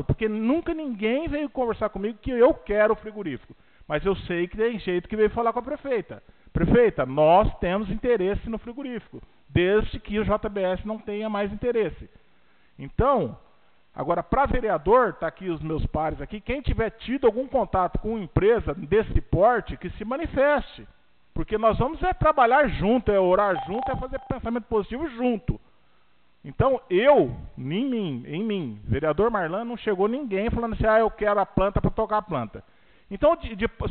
porque nunca ninguém veio conversar comigo que eu quero o frigorífico. Mas eu sei que tem jeito que veio falar com a prefeita. Prefeita, nós temos interesse no frigorífico, desde que o JBS não tenha mais interesse. Então, agora para vereador, está aqui os meus pares aqui, quem tiver tido algum contato com uma empresa desse porte, que se manifeste. Porque nós vamos trabalhar junto, orar junto, fazer pensamento positivo junto. Então, em mim, vereador Marlan, não chegou ninguém falando assim, eu quero a planta para tocar a planta. Então,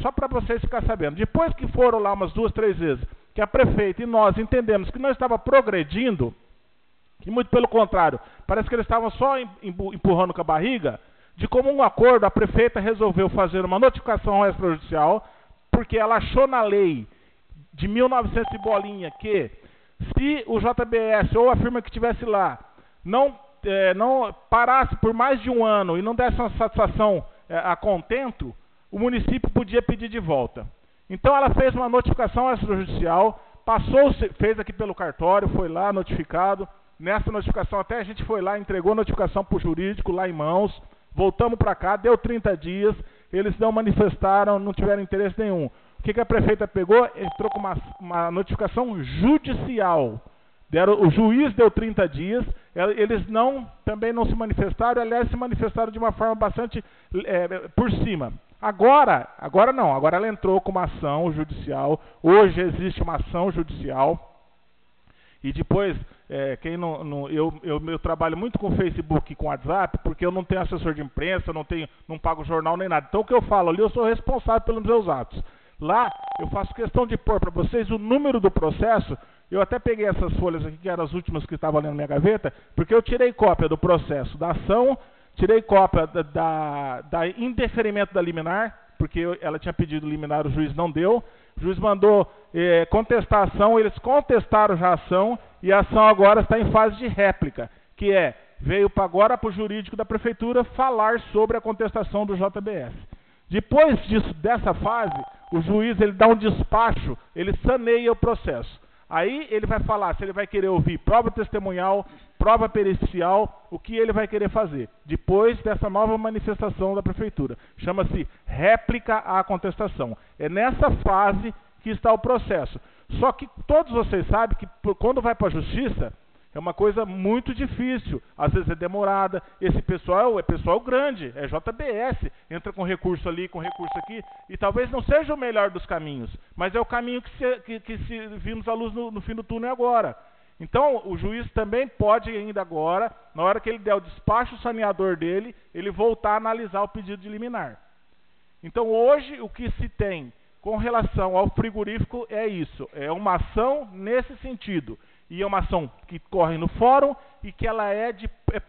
só para vocês ficarem sabendo, depois que foram lá umas 2, 3 vezes, que a prefeita e nós entendemos que não estava progredindo, que muito pelo contrário, parece que eles estavam só empurrando com a barriga, de comum acordo, a prefeita resolveu fazer uma notificação extrajudicial, porque ela achou na lei de 1900 e bolinha que se o JBS ou a firma que estivesse lá não parasse por mais de um ano e não desse uma satisfação a contento, o município podia pedir de volta. Então ela fez uma notificação extrajudicial, fez aqui pelo cartório, foi lá notificado. Nessa notificação até a gente foi lá, entregou a notificação para o jurídico lá em mãos, voltamos para cá, deu 30 dias, eles não manifestaram, não tiveram interesse nenhum. O que a prefeita pegou? Entrou com uma notificação judicial. O juiz deu 30 dias, eles também não se manifestaram, aliás, se manifestaram de uma forma bastante por cima. Agora não, agora ela entrou com uma ação judicial, hoje existe uma ação judicial, e depois, eu trabalho muito com Facebook e com WhatsApp, porque eu não tenho assessor de imprensa, não pago jornal nem nada. Então o que eu falo ali, eu sou responsável pelos meus atos. Lá, eu faço questão de pôr para vocês o número do processo. Eu até peguei essas folhas aqui, que eram as últimas que estavam ali na minha gaveta, porque eu tirei cópia do processo da ação, tirei cópia da indeferimento da liminar, porque ela tinha pedido liminar, o juiz não deu. O juiz mandou contestar a ação, eles contestaram já a ação, e a ação agora está em fase de réplica, que veio agora para o jurídico da prefeitura falar sobre a contestação do JBS. Depois dessa fase, o juiz ele dá um despacho, ele saneia o processo. Aí ele vai falar se ele vai querer ouvir prova testemunhal, prova pericial, o que ele vai querer fazer. Depois dessa nova manifestação da prefeitura. Chama-se réplica à contestação. É nessa fase que está o processo. Só que todos vocês sabem que quando vai para a justiça, é uma coisa muito difícil, às vezes é demorada, esse pessoal é pessoal grande, é JBS, entra com recurso ali, com recurso aqui, e talvez não seja o melhor dos caminhos, mas é o caminho que vimos a luz no fim do túnel agora. Então, o juiz também pode ainda agora, na hora que ele der o despacho saneador dele, ele voltar a analisar o pedido de liminar. Então, hoje, o que se tem com relação ao frigorífico é isso, é uma ação nesse sentido. E é uma ação que corre no fórum e que ela é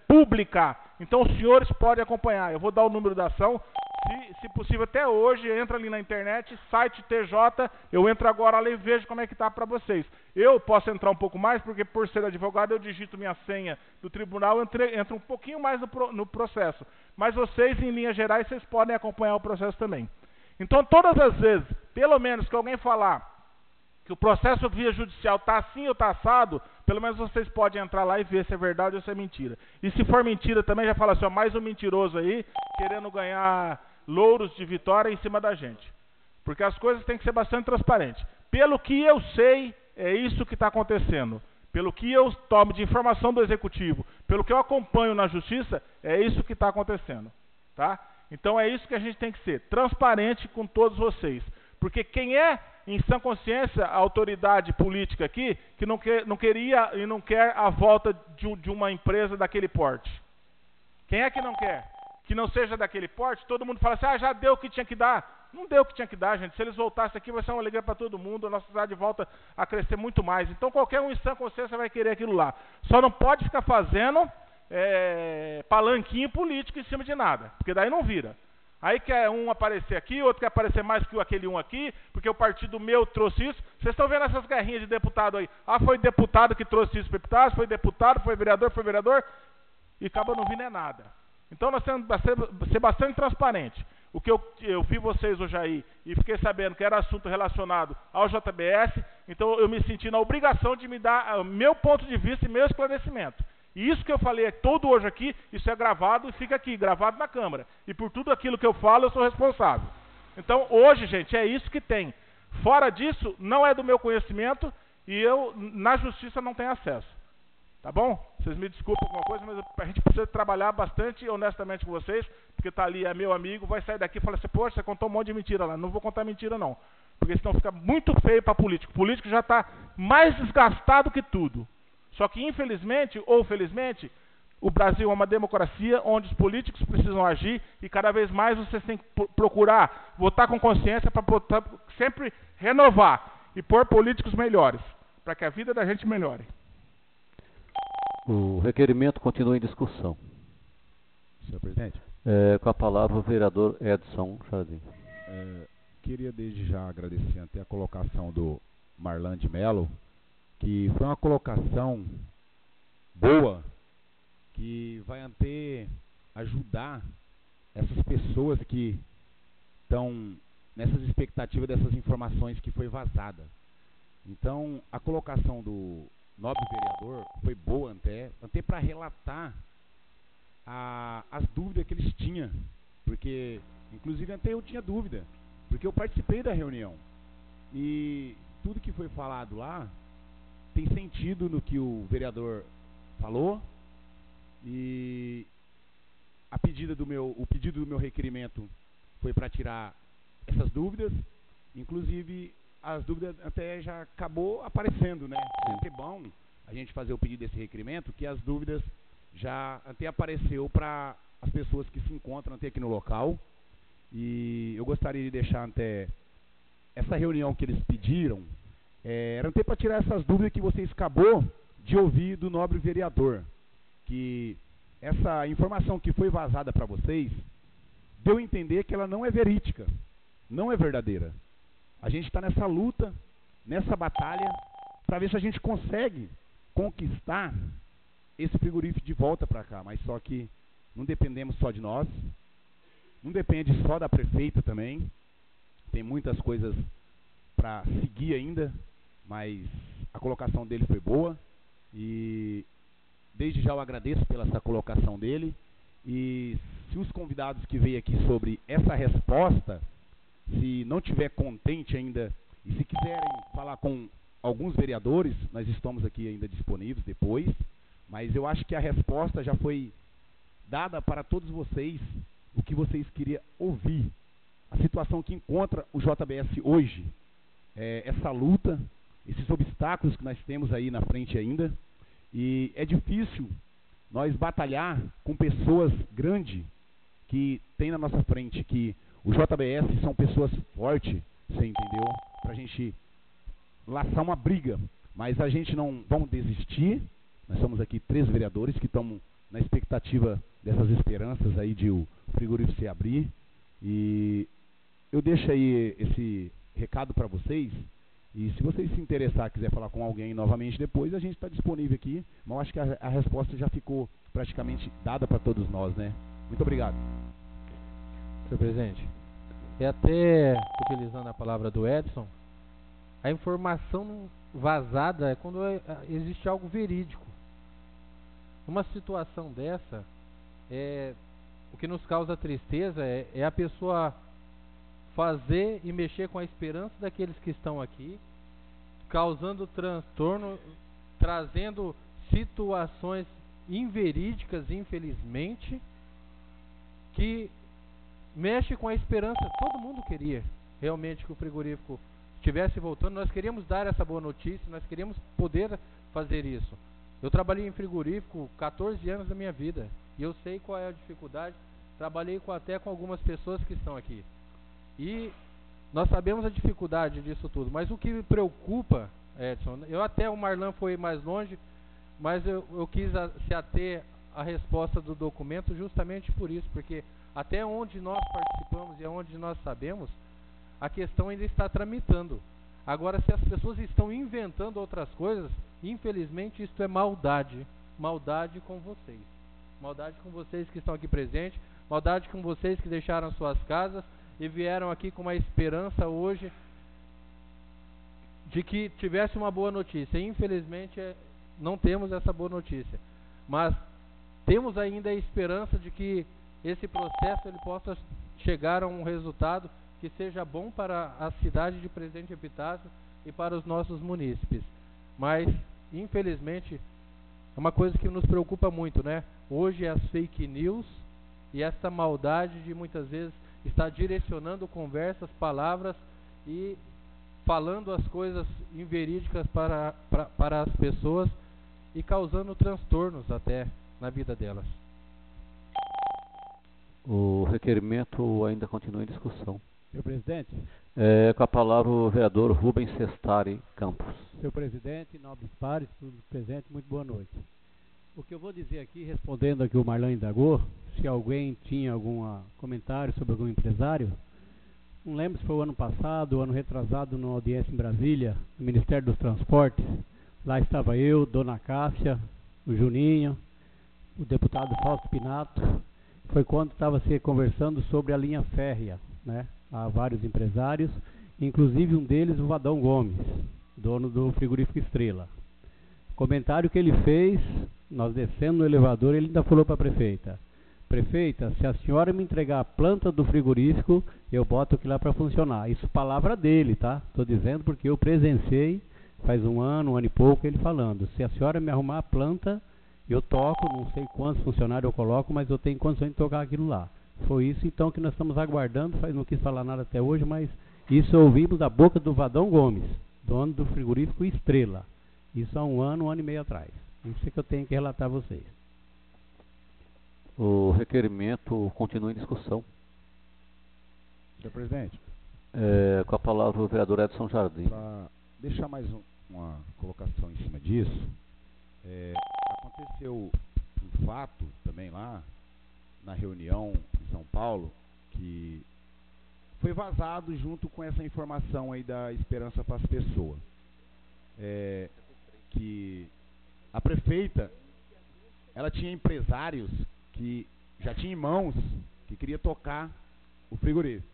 pública. Então os senhores podem acompanhar. Eu vou dar o número da ação. Se possível, até hoje, entra ali na internet, site TJ, eu entro agora ali e vejo como é que está para vocês. Eu posso entrar um pouco mais, porque por ser advogado eu digito minha senha do tribunal, entro um pouquinho mais no processo. Mas vocês, em linhas gerais, vocês podem acompanhar o processo também. Então todas as vezes, pelo menos que alguém falar que o processo via judicial está assim ou está assado, pelo menos vocês podem entrar lá e ver se é verdade ou se é mentira. E se for mentira também, já fala assim, mais um mentiroso aí, querendo ganhar louros de vitória em cima da gente. Porque as coisas têm que ser bastante transparentes. Pelo que eu sei, é isso que está acontecendo. Pelo que eu tomo de informação do executivo, pelo que eu acompanho na justiça, é isso que está acontecendo. Tá? Então é isso que a gente tem que ser, transparente com todos vocês. Porque quem é, em sã consciência, a autoridade política aqui, que não queria e não quer a volta de uma empresa daquele porte? Quem é que não quer? Que não seja daquele porte, todo mundo fala assim, já deu o que tinha que dar. Não deu o que tinha que dar, gente. Se eles voltassem aqui, vai ser uma alegria para todo mundo, a nossa cidade volta a crescer muito mais. Então qualquer um em sã consciência vai querer aquilo lá. Só não pode ficar fazendo palanquinho político em cima de nada, porque daí não vira. Aí quer um aparecer aqui, outro quer aparecer mais que aquele um aqui, porque o partido meu trouxe isso. Vocês estão vendo essas guerrinhas de deputado aí. Foi deputado que trouxe isso para deputado, foi deputado, foi vereador, e acaba não vindo nada. Então nós temos que ser bastante transparente. o que eu vi vocês hoje aí e fiquei sabendo que era assunto relacionado ao JBS, então eu me senti na obrigação de me dar meu ponto de vista e meu esclarecimento. E isso que eu falei todo hoje aqui, isso é gravado e fica aqui, gravado na Câmara. E por tudo aquilo que eu falo, eu sou responsável. Então, hoje, gente, é isso que tem. Fora disso, não é do meu conhecimento e eu, na justiça, não tenho acesso. Tá bom? Vocês me desculpem alguma coisa, mas a gente precisa trabalhar bastante honestamente com vocês, porque tá ali, é meu amigo, vai sair daqui e falar assim, poxa, você contou um monte de mentira lá. Não vou contar mentira, não. Porque senão fica muito feio para político. O político já está mais desgastado que tudo. Só que, infelizmente, ou felizmente, o Brasil é uma democracia onde os políticos precisam agir e cada vez mais vocês têm que procurar votar com consciência para sempre renovar e pôr políticos melhores, para que a vida da gente melhore. O requerimento continua em discussão. Senhor presidente. Com a palavra o vereador Edson Jardim. Queria desde já agradecer até a colocação do Marlan de Mello, que foi uma colocação boa, que vai até ajudar essas pessoas que estão nessas expectativas dessas informações que foi vazada. Então, a colocação do nobre vereador foi boa até para relatar as dúvidas que eles tinham, porque, inclusive, até eu tinha dúvida, porque eu participei da reunião, e tudo que foi falado lá tem sentido no que o vereador falou, e o pedido do meu requerimento foi para tirar essas dúvidas, inclusive as dúvidas até já acabou aparecendo, né? É bom a gente fazer o pedido desse requerimento, que as dúvidas já até apareceu para as pessoas que se encontram até aqui no local, e eu gostaria de deixar até essa reunião que eles pediram, era até para tirar essas dúvidas que vocês acabou de ouvir do nobre vereador, que essa informação que foi vazada para vocês deu a entender que ela não é verídica, não é verdadeira. A gente está nessa luta, nessa batalha, para ver se a gente consegue conquistar esse frigorífico de volta para cá, mas só que não dependemos só de nós, não depende só da prefeita também, tem muitas coisas para seguir ainda, mas a colocação dele foi boa, e desde já eu agradeço pela essa colocação dele, e se os convidados que veio aqui sobre essa resposta, se não tiver contente ainda, e se quiserem falar com alguns vereadores, nós estamos aqui ainda disponíveis depois, mas eu acho que a resposta já foi dada para todos vocês, o que vocês queriam ouvir. A situação que encontra o JBS hoje, essa luta, esses obstáculos que nós temos aí na frente ainda, e é difícil nós batalhar com pessoas grandes que tem na nossa frente, que o JBS são pessoas fortes, você entendeu? Pra gente laçar uma briga, mas a gente não vamos desistir. Nós somos aqui 3 vereadores que estamos na expectativa dessas esperanças aí de o frigorífico se abrir, e eu deixo aí esse recado para vocês, e se vocês se interessar, quiser falar com alguém novamente depois, a gente está disponível aqui, mas eu acho que a resposta já ficou praticamente dada para todos nós, né? Muito obrigado. Senhor presidente, até utilizando a palavra do Edson, a informação vazada é quando existe algo verídico. Numa situação dessa, o que nos causa tristeza é a pessoa fazer e mexer com a esperança daqueles que estão aqui, causando transtorno, trazendo situações inverídicas, infelizmente, que mexe com a esperança. Todo mundo queria realmente que o frigorífico estivesse voltando. Nós queríamos dar essa boa notícia, nós queríamos poder fazer isso. Eu trabalhei em frigorífico 14 anos da minha vida, e eu sei qual é a dificuldade. Trabalhei até com algumas pessoas que estão aqui, e nós sabemos a dificuldade disso tudo. Mas o que me preocupa, Edson, o Marlan foi mais longe, mas eu quis se ater à resposta do documento justamente por isso, porque até onde nós participamos e onde nós sabemos, a questão ainda está tramitando. Agora, se as pessoas estão inventando outras coisas, infelizmente isto é maldade. Maldade com vocês. Maldade com vocês que estão aqui presentes, maldade com vocês que deixaram suas casas e vieram aqui com uma esperança hoje de que tivesse uma boa notícia. Infelizmente, não temos essa boa notícia. Mas temos ainda a esperança de que esse processo ele possa chegar a um resultado que seja bom para a cidade de Presidente Epitácio e para os nossos munícipes. Mas, infelizmente, é uma coisa que nos preocupa muito, né? Hoje as fake news e essa maldade de muitas vezes estar direcionando conversas, palavras e falando as coisas inverídicas para as pessoas e causando transtornos até na vida delas. O requerimento ainda continua em discussão. Senhor presidente. Com a palavra o vereador Rubens Sestari Campos. Senhor presidente, nobres pares, público presente, muito boa noite. O que eu vou dizer aqui, respondendo aqui o Marlon indagou, se alguém tinha algum comentário sobre algum empresário, não lembro se foi o ano passado, o ano retrasado, numa audiência em Brasília, no Ministério dos Transportes. Lá estava eu, Dona Cássia, o Juninho, o deputado Fausto Pinato. Foi quando estava se conversando sobre a linha férrea, né? Há vários empresários, inclusive um deles, o Vadão Gomes, dono do frigorífico Estrela. O comentário que ele fez, nós descendo no elevador, ele ainda falou para a prefeita: prefeita, se a senhora me entregar a planta do frigorífico, eu boto aquilo lá para funcionar. Isso palavra dele, tá? Estou dizendo porque eu presenciei, faz um ano e pouco, ele falando: se a senhora me arrumar a planta, eu toco, não sei quantos funcionários eu coloco, mas eu tenho condições de tocar aquilo lá. Foi isso então que nós estamos aguardando, não quis falar nada até hoje, mas isso ouvimos da boca do Vadão Gomes, dono do frigorífico Estrela. Isso há um ano e meio atrás. Isso é que eu tenho que relatar a vocês. O requerimento continua em discussão. Senhor presidente. Com a palavra o vereador Edson Jardim. Para deixar mais uma colocação em cima disso, aconteceu um fato também lá na reunião em São Paulo, que foi vazado junto com essa informação aí da esperança para as pessoas. Que a prefeita, ela tinha empresários que já tinha em mãos, que queria tocar o frigorífico.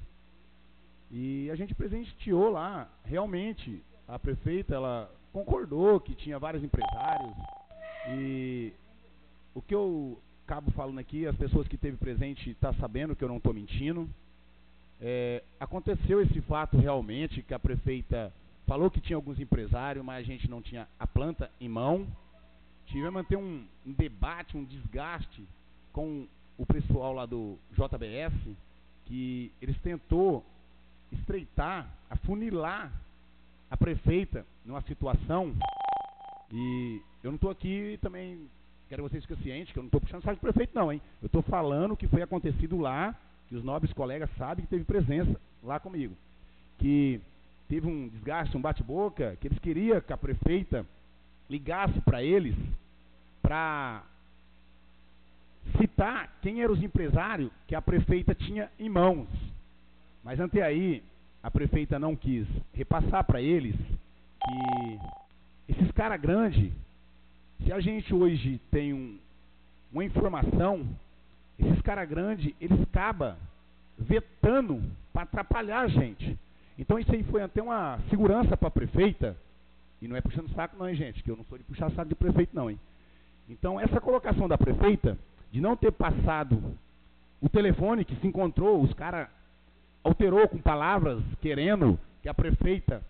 E a gente presenteou lá, realmente, a prefeita, ela concordou que tinha vários empresários. E o que eu acabo falando aqui, as pessoas que esteve presente estão sabendo que eu não estou mentindo. Aconteceu esse fato realmente, que a prefeita falou que tinha alguns empresários, mas a gente não tinha a planta em mão. Tivemos a manter um debate, um desgaste com o pessoal lá do JBS, que eles tentou estreitar, afunilar a prefeita numa situação. E eu não estou aqui também, quero que vocês fiquem cientes, que eu não estou puxando saco do prefeito não, hein? Eu estou falando o que foi acontecido lá, que os nobres colegas sabem que teve presença lá comigo. Que teve um desgaste, um bate-boca, que eles queriam que a prefeita ligasse para eles, para citar quem eram os empresários que a prefeita tinha em mãos. Mas até aí, a prefeita não quis repassar para eles que esses caras grandes, se a gente hoje tem uma informação, esses caras grandes, eles acabam vetando para atrapalhar a gente. Então isso aí foi até uma segurança para a prefeita, e não é puxando saco não, hein, gente, que eu não sou de puxar saco de prefeito não, hein. Então essa colocação da prefeita, de não ter passado o telefone que se encontrou, os caras alterou com palavras, querendo que a prefeita,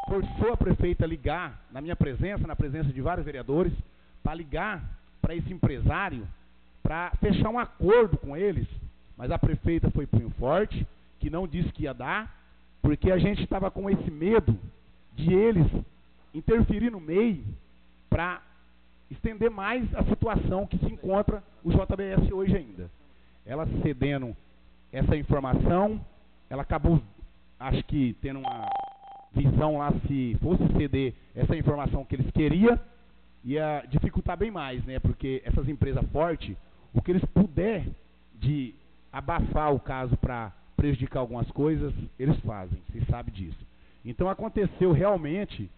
forçou a prefeita a ligar, na minha presença, na presença de vários vereadores, para ligar para esse empresário, para fechar um acordo com eles, mas a prefeita foi punho forte, que não disse que ia dar, porque a gente estava com esse medo de eles interferir no meio para estender mais a situação que se encontra o JBS hoje ainda. Ela cedendo essa informação, ela acabou, acho que, tendo uma visão lá, se fosse ceder essa informação que eles queriam, ia dificultar bem mais, né? Porque essas empresas fortes, o que eles puder de abafar o caso para prejudicar algumas coisas, eles fazem, vocês sabem disso. Então aconteceu realmente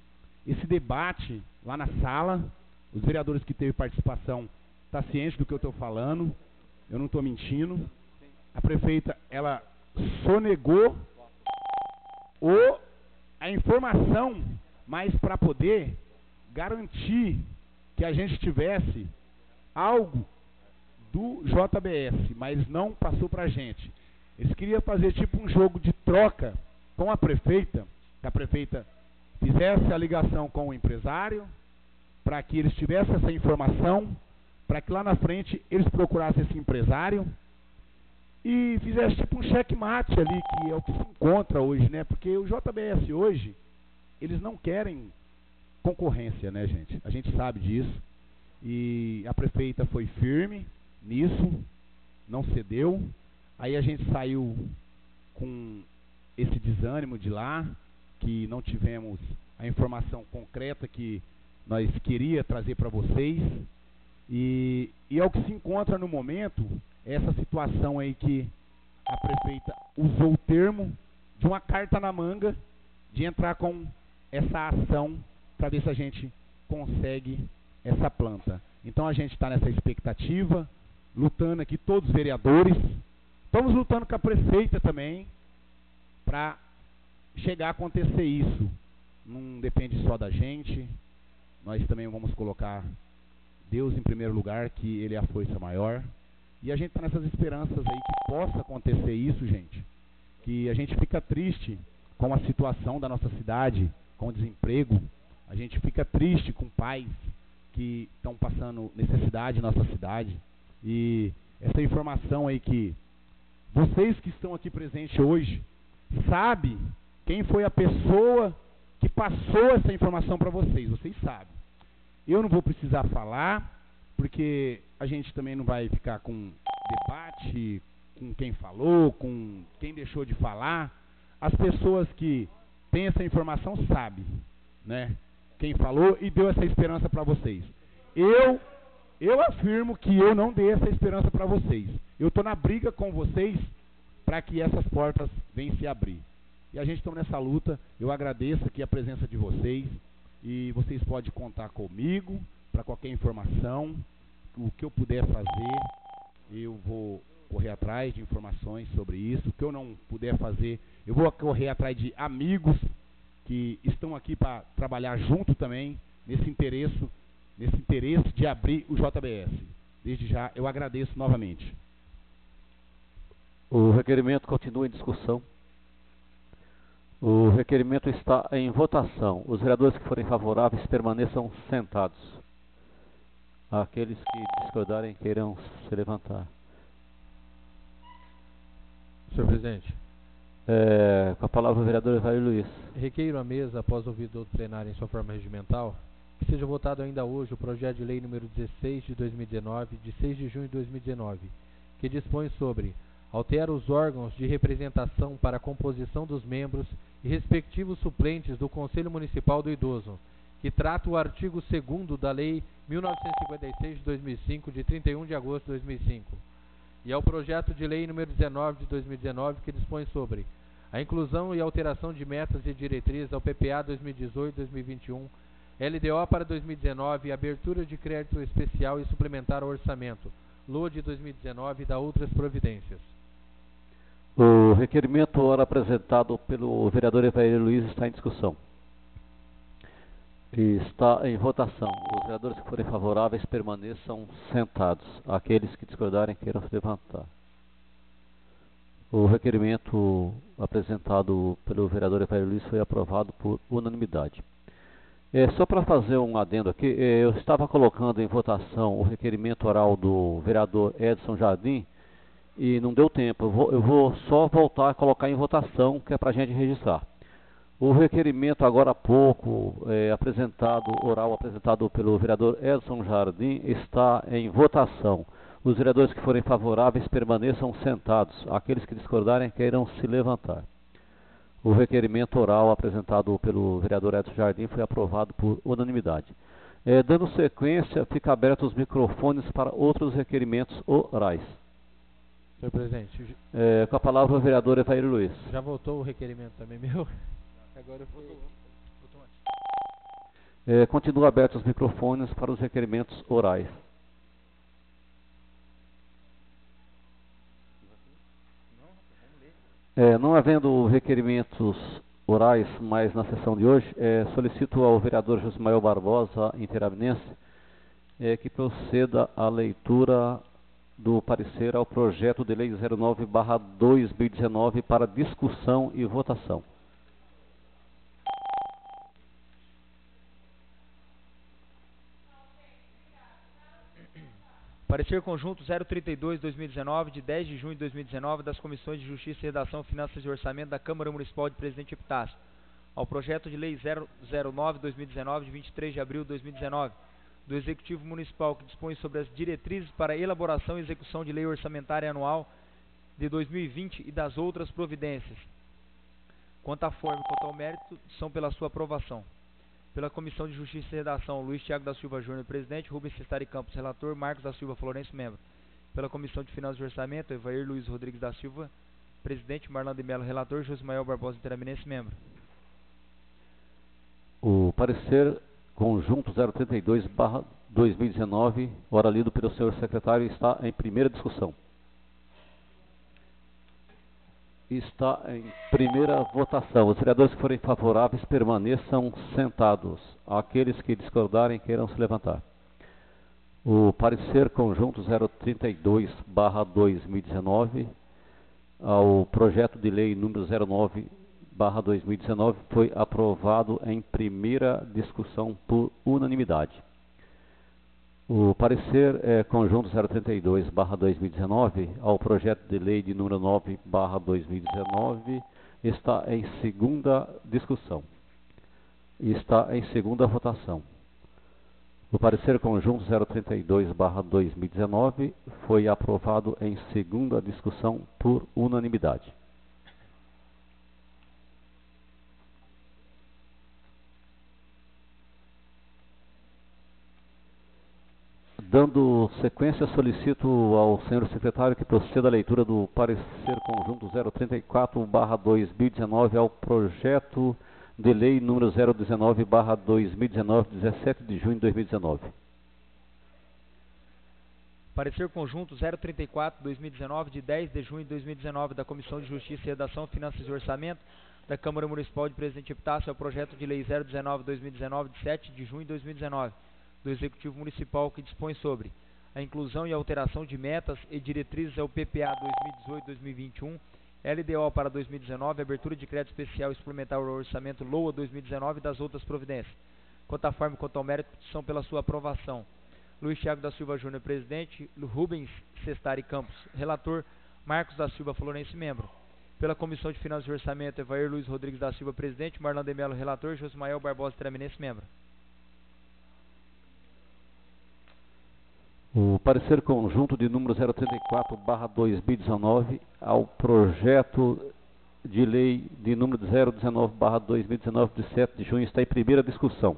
esse debate lá na sala, os vereadores que teve participação estão cientes do que eu estou falando, eu não estou mentindo. a prefeita, ela sonegou a informação, mas para poder garantir que a gente tivesse algo do JBS, mas não passou para a gente. Eles queriam fazer tipo um jogo de troca com a prefeita, que a prefeita fizesse a ligação com o empresário, para que eles tivessem essa informação, para que lá na frente eles procurassem esse empresário e fizesse tipo um checkmate ali, que é o que se encontra hoje, né? Porque o JBS hoje, eles não querem concorrência, né, gente? A gente sabe disso. E a prefeita foi firme nisso, não cedeu. Aí a gente saiu com esse desânimo de lá, que não tivemos a informação concreta que nós queria trazer para vocês. E é o que se encontra no momento, essa situação aí que a prefeita usou o termo de uma carta na manga, de entrar com essa ação para ver se a gente consegue essa planta. Então a gente está nessa expectativa, lutando aqui, todos os vereadores, estamos lutando com a prefeita também, para chegar a acontecer isso. Não depende só da gente, nós também vamos colocar Deus em primeiro lugar, que Ele é a força maior. E a gente está nessas esperanças aí que possa acontecer isso, gente. Que a gente fica triste com a situação da nossa cidade, com o desemprego. A gente fica triste com pais que estão passando necessidade na nossa cidade. E essa informação aí que vocês que estão aqui presentes hoje, sabem quem foi a pessoa que passou essa informação para vocês. Vocês sabem. Eu não vou precisar falar, porque a gente também não vai ficar com debate com quem falou, com quem deixou de falar. As pessoas que têm essa informação sabem, né? Quem falou e deu essa esperança para vocês. Eu afirmo que eu não dei essa esperança para vocês. Eu estou na briga com vocês para que essas portas venham se abrir. E a gente está nessa luta. Eu agradeço aqui a presença de vocês. E vocês podem contar comigo para qualquer informação. O que eu puder fazer, eu vou correr atrás de informações sobre isso. O que eu não puder fazer, eu vou correr atrás de amigos que estão aqui para trabalhar junto também, nesse interesse de abrir o JBS. Desde já, eu agradeço novamente. O requerimento continua em discussão. O requerimento está em votação. Os vereadores que forem favoráveis permaneçam sentados. Aqueles que discordarem queiram se levantar. Senhor presidente. Com a palavra o vereador Evair Luiz. Requeiro à mesa, após ouvido do plenário em sua forma regimental, que seja votado ainda hoje o projeto de lei número 16 de 2019, de 6 de junho de 2019, que dispõe sobre altera os órgãos de representação para a composição dos membros e respectivos suplentes do Conselho Municipal do Idoso, que trata o artigo 2º da Lei 1956 de 2005, de 31 de agosto de 2005. E ao projeto de lei número 19 de 2019, que dispõe sobre a inclusão e alteração de metas e diretrizes ao PPA 2018-2021, LDO para 2019 e abertura de crédito especial e suplementar ao orçamento, LOA de 2019 e da outras providências. O requerimento ora apresentado pelo vereador Evair Luiz está em discussão. E está em votação. Os vereadores que forem favoráveis permaneçam sentados. Aqueles que discordarem queiram se levantar. O requerimento apresentado pelo vereador Evair Luiz foi aprovado por unanimidade. Só para fazer um adendo aqui, eu estava colocando em votação o requerimento oral do vereador Edson Jardim e não deu tempo. Eu vou só voltar a colocar em votação, que é para a gente registrar. O requerimento agora há pouco, oral apresentado pelo vereador Edson Jardim, está em votação. Os vereadores que forem favoráveis permaneçam sentados. Aqueles que discordarem queiram se levantar. O requerimento oral apresentado pelo vereador Edson Jardim foi aprovado por unanimidade. Dando sequência, fica aberto os microfones para outros requerimentos orais. Senhor presidente. Com a palavra o vereador Evair Luiz. Já votou o requerimento também meu? Agora Continua aberto os microfones para os requerimentos orais. Não havendo requerimentos orais mais na sessão de hoje, solicito ao vereador Josimael Barbosa, interaminense, que proceda à leitura do parecer ao projeto de lei 09/2019 para discussão e votação. Parecer conjunto 032/2019, de 10 de junho de 2019, das Comissões de Justiça e Redação, Finanças e Orçamento da Câmara Municipal de Presidente Epitácio, ao projeto de lei 009/2019, de 23 de abril de 2019, do Executivo Municipal, que dispõe sobre as diretrizes para elaboração e execução de lei orçamentária anual de 2020 e das outras providências. Quanto à forma e quanto ao mérito, são pela sua aprovação. Pela Comissão de Justiça e Redação, Luiz Thiago da Silva Júnior, presidente; Rubens Cestari Campos, relator; Marcos da Silva Florencio, membro. Pela Comissão de Finanças e Orçamento, Evair Luiz Rodrigues da Silva, presidente; Marlon de Mello, relator; Josimael Barbosa, interaminense, membro. O parecer conjunto 032/2019, ora lido pelo senhor secretário, está em primeira discussão. Está em primeira votação. Os vereadores que forem favoráveis permaneçam sentados. Aqueles que discordarem queiram se levantar. O parecer conjunto 032/2019 ao projeto de lei número 09/2019 foi aprovado em primeira discussão por unanimidade. O parecer conjunto 032/2019 ao projeto de lei de número 9/2019 está em segunda discussão. Está em segunda votação. O parecer conjunto 032/2019 foi aprovado em segunda discussão por unanimidade. Dando sequência, solicito ao senhor secretário que proceda à leitura do parecer conjunto 034/2019 ao projeto de lei número 019/2019, 17 de junho de 2019. Parecer conjunto 034/2019, de 10 de junho de 2019, da Comissão de Justiça e Redação, Finanças e Orçamento da Câmara Municipal de Presidente Epitácio ao projeto de lei 019/2019, de 7 de junho de 2019, do Executivo Municipal, que dispõe sobre a inclusão e alteração de metas e diretrizes ao PPA 2018-2021, LDO para 2019, abertura de crédito especial e suplementar ao orçamento LOA 2019 e das outras providências. Quanto à forma e quanto ao mérito, são pela sua aprovação. Luiz Thiago da Silva Júnior, presidente; Rubens Cestari Campos, relator; Marcos da Silva Florencio, membro. Pela Comissão de Finanças e Orçamento, Evair Luiz Rodrigues da Silva, presidente; Marlon de Mello, relator; Josimael Barbosa, interaminense, membro. O parecer conjunto de número 034/2019 ao projeto de lei de número 019/2019, de 7 de junho, está em primeira discussão.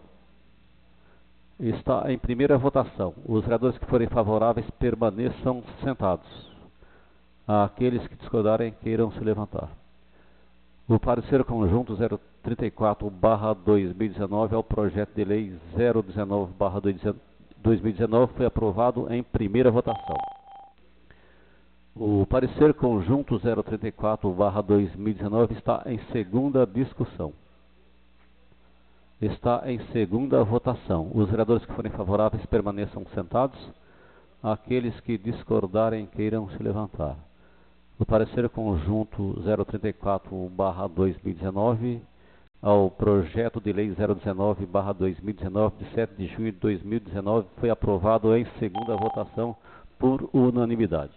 Está em primeira votação. Os vereadores que forem favoráveis permaneçam sentados. Aqueles que discordarem queiram se levantar. O parecer conjunto 034/2019 ao projeto de lei 019/2019 foi aprovado em primeira votação. O parecer conjunto 034/2019 está em segunda discussão. Está em segunda votação. Os vereadores que forem favoráveis permaneçam sentados. Aqueles que discordarem queiram se levantar. O parecer conjunto 034/2019 ao projeto de lei 019/2019, de 7 de junho de 2019, foi aprovado em segunda votação por unanimidade.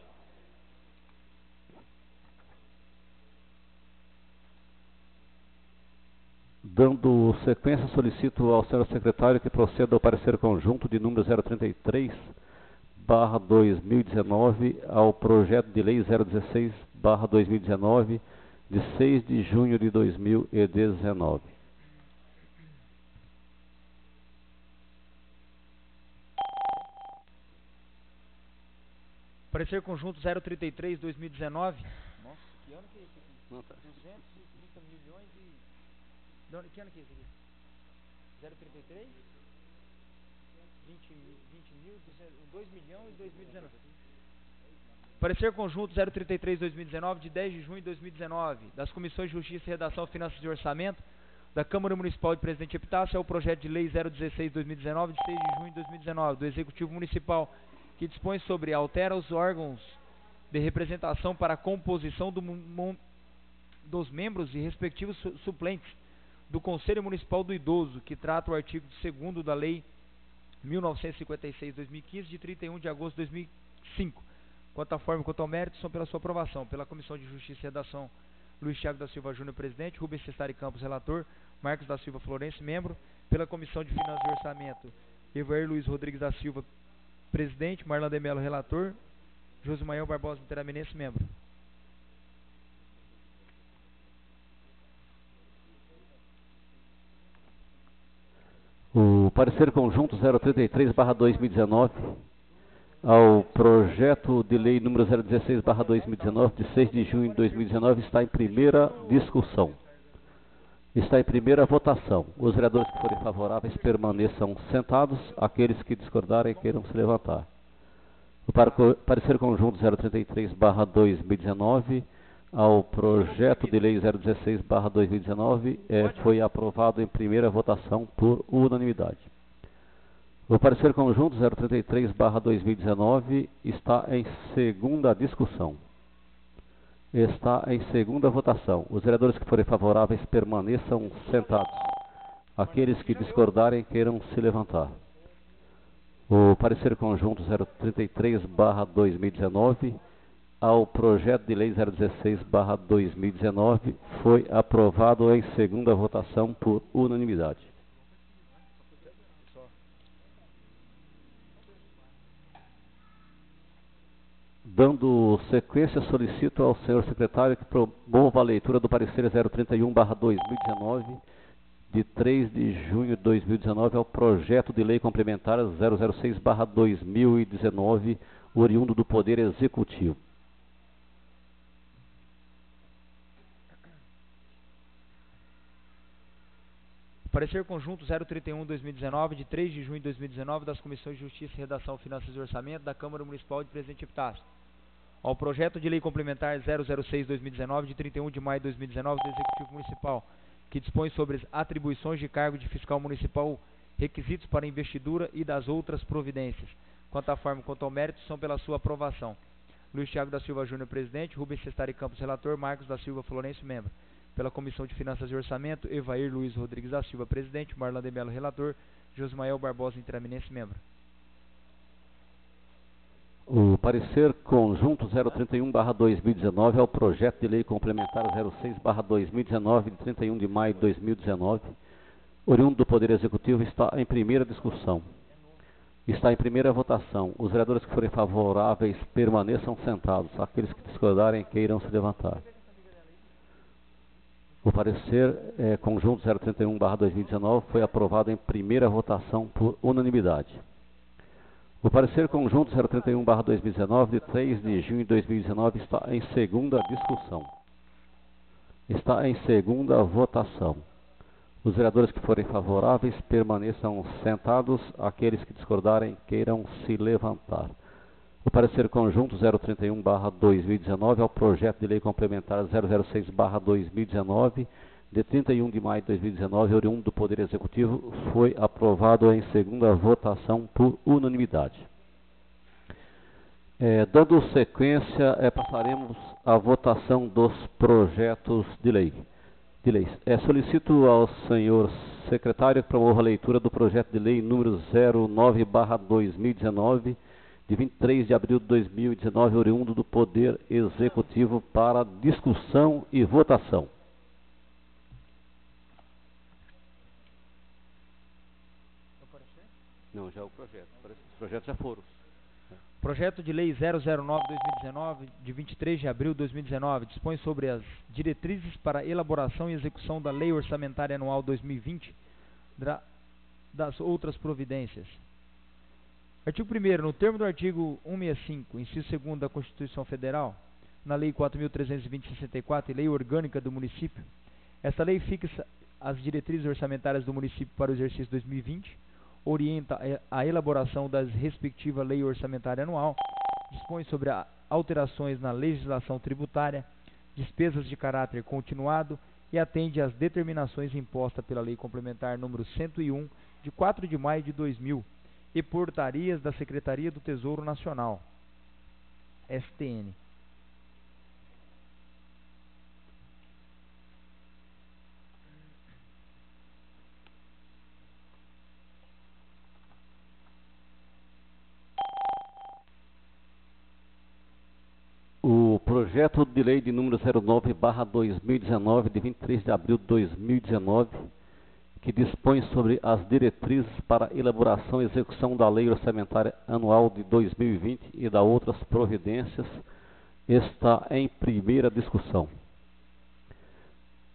Dando sequência, solicito ao senhor secretário que proceda ao parecer conjunto de número 033/2019 ao projeto de lei 016/2019, de 6 de junho de 2019. Parecer conjunto 033/2019. Nossa, que ano que é esse aqui? 230 milhões e... Que ano que é esse aqui? 033? 2 milhões e 2019. Parecer conjunto 033/2019, de 10 de junho de 2019, das Comissões de Justiça, Redação, Finanças e Orçamento, da Câmara Municipal de Presidente Epitácio, ao projeto de lei 016/2019, de 6 de junho de 2019, do Executivo Municipal, que dispõe sobre altera os órgãos de representação para a composição dos membros e respectivos suplentes do Conselho Municipal do Idoso, que trata o artigo 2º da Lei 1956/2015, de 31 de agosto de 2005. Quanto à forma e quanto ao mérito, são pela sua aprovação. Pela Comissão de Justiça e Redação, Luiz Thiago da Silva Júnior, presidente. Rubens Cestari Campos, relator. Marcos da Silva Florencio, membro. Pela Comissão de Finanças e Orçamento, Evair Luiz Rodrigues da Silva, presidente. Marlan de Mello, relator. Josimael Barbosa Interaminense, membro. O parecer conjunto 033/2019 ao projeto de lei número 016/2019, de 6 de junho de 2019, está em primeira discussão. Está em primeira votação. Os vereadores que forem favoráveis permaneçam sentados. Aqueles que discordarem queiram se levantar. O parecer conjunto 033/2019 ao projeto de lei 016/2019 foi aprovado em primeira votação por unanimidade. O parecer conjunto 033/2019 está em segunda discussão. Está em segunda votação. Os vereadores que forem favoráveis permaneçam sentados. Aqueles que discordarem queiram se levantar. O parecer conjunto 033/2019 ao projeto de lei 016/2019 foi aprovado em segunda votação por unanimidade. Dando sequência, solicito ao senhor secretário que promova a leitura do parecer 031/2019, de 3 de junho de 2019, ao projeto de lei complementar 006/2019, oriundo do Poder Executivo. Parecer conjunto 031/2019, de 3 de junho de 2019, das Comissões de Justiça, Redação, Finanças e Orçamento, da Câmara Municipal de Presidente Epitácio. Ao projeto de lei complementar 006/2019, de 31 de maio de 2019, do Executivo Municipal, que dispõe sobre as atribuições de cargo de fiscal municipal, requisitos para investidura e das outras providências. Quanto à forma e quanto ao mérito, são pela sua aprovação. Luiz Thiago da Silva Júnior, presidente. Rubens Cestari Campos, relator. Marcos da Silva Florencio, membro. Pela Comissão de Finanças e Orçamento, Evair Luiz Rodrigues da Silva, presidente. Marlan de Mello, relator. Josmael Barbosa Interaminense, membro. O parecer conjunto 031/2019 ao projeto de lei complementar 06/2019, de 31 de maio de 2019, oriundo do Poder Executivo, está em primeira discussão. Está em primeira votação. Os vereadores que forem favoráveis permaneçam sentados. Aqueles que discordarem queiram se levantar. O parecer conjunto 031/2019 foi aprovado em primeira votação por unanimidade. O parecer conjunto 031/2019, de 3 de junho de 2019, está em segunda discussão. Está em segunda votação. Os vereadores que forem favoráveis permaneçam sentados. Aqueles que discordarem queiram se levantar. O parecer conjunto 031/2019 ao projeto de lei complementar 006/2019, de 31 de maio de 2019, oriundo do Poder Executivo, foi aprovado em segunda votação por unanimidade. Dando sequência, passaremos à votação dos projetos de lei. Solicito ao senhor secretário que promova a leitura do projeto de lei número 09/2019, de 23 de abril de 2019, oriundo do Poder Executivo, para discussão e votação. Não, já é o projeto. Os projetos já foram. Projeto de lei 009/2019, de 23 de abril de 2019, dispõe sobre as diretrizes para elaboração e execução da Lei Orçamentária Anual 2020, das outras providências. Artigo 1º. No termo do artigo 165, inciso 2º da Constituição Federal, na Lei 4.320/64 e Lei Orgânica do Município, esta lei fixa as diretrizes orçamentárias do município para o exercício 2020, orienta a elaboração da respectiva Lei Orçamentária Anual, dispõe sobre a alterações na legislação tributária, despesas de caráter continuado e atende às determinações impostas pela Lei Complementar número 101, de 4 de maio de 2000, e portarias da Secretaria do Tesouro Nacional, STN. O projeto de lei de número 09/2019, de 23 de abril de 2019, que dispõe sobre as diretrizes para elaboração e execução da Lei Orçamentária Anual de 2020 e da outras providências, está em primeira discussão.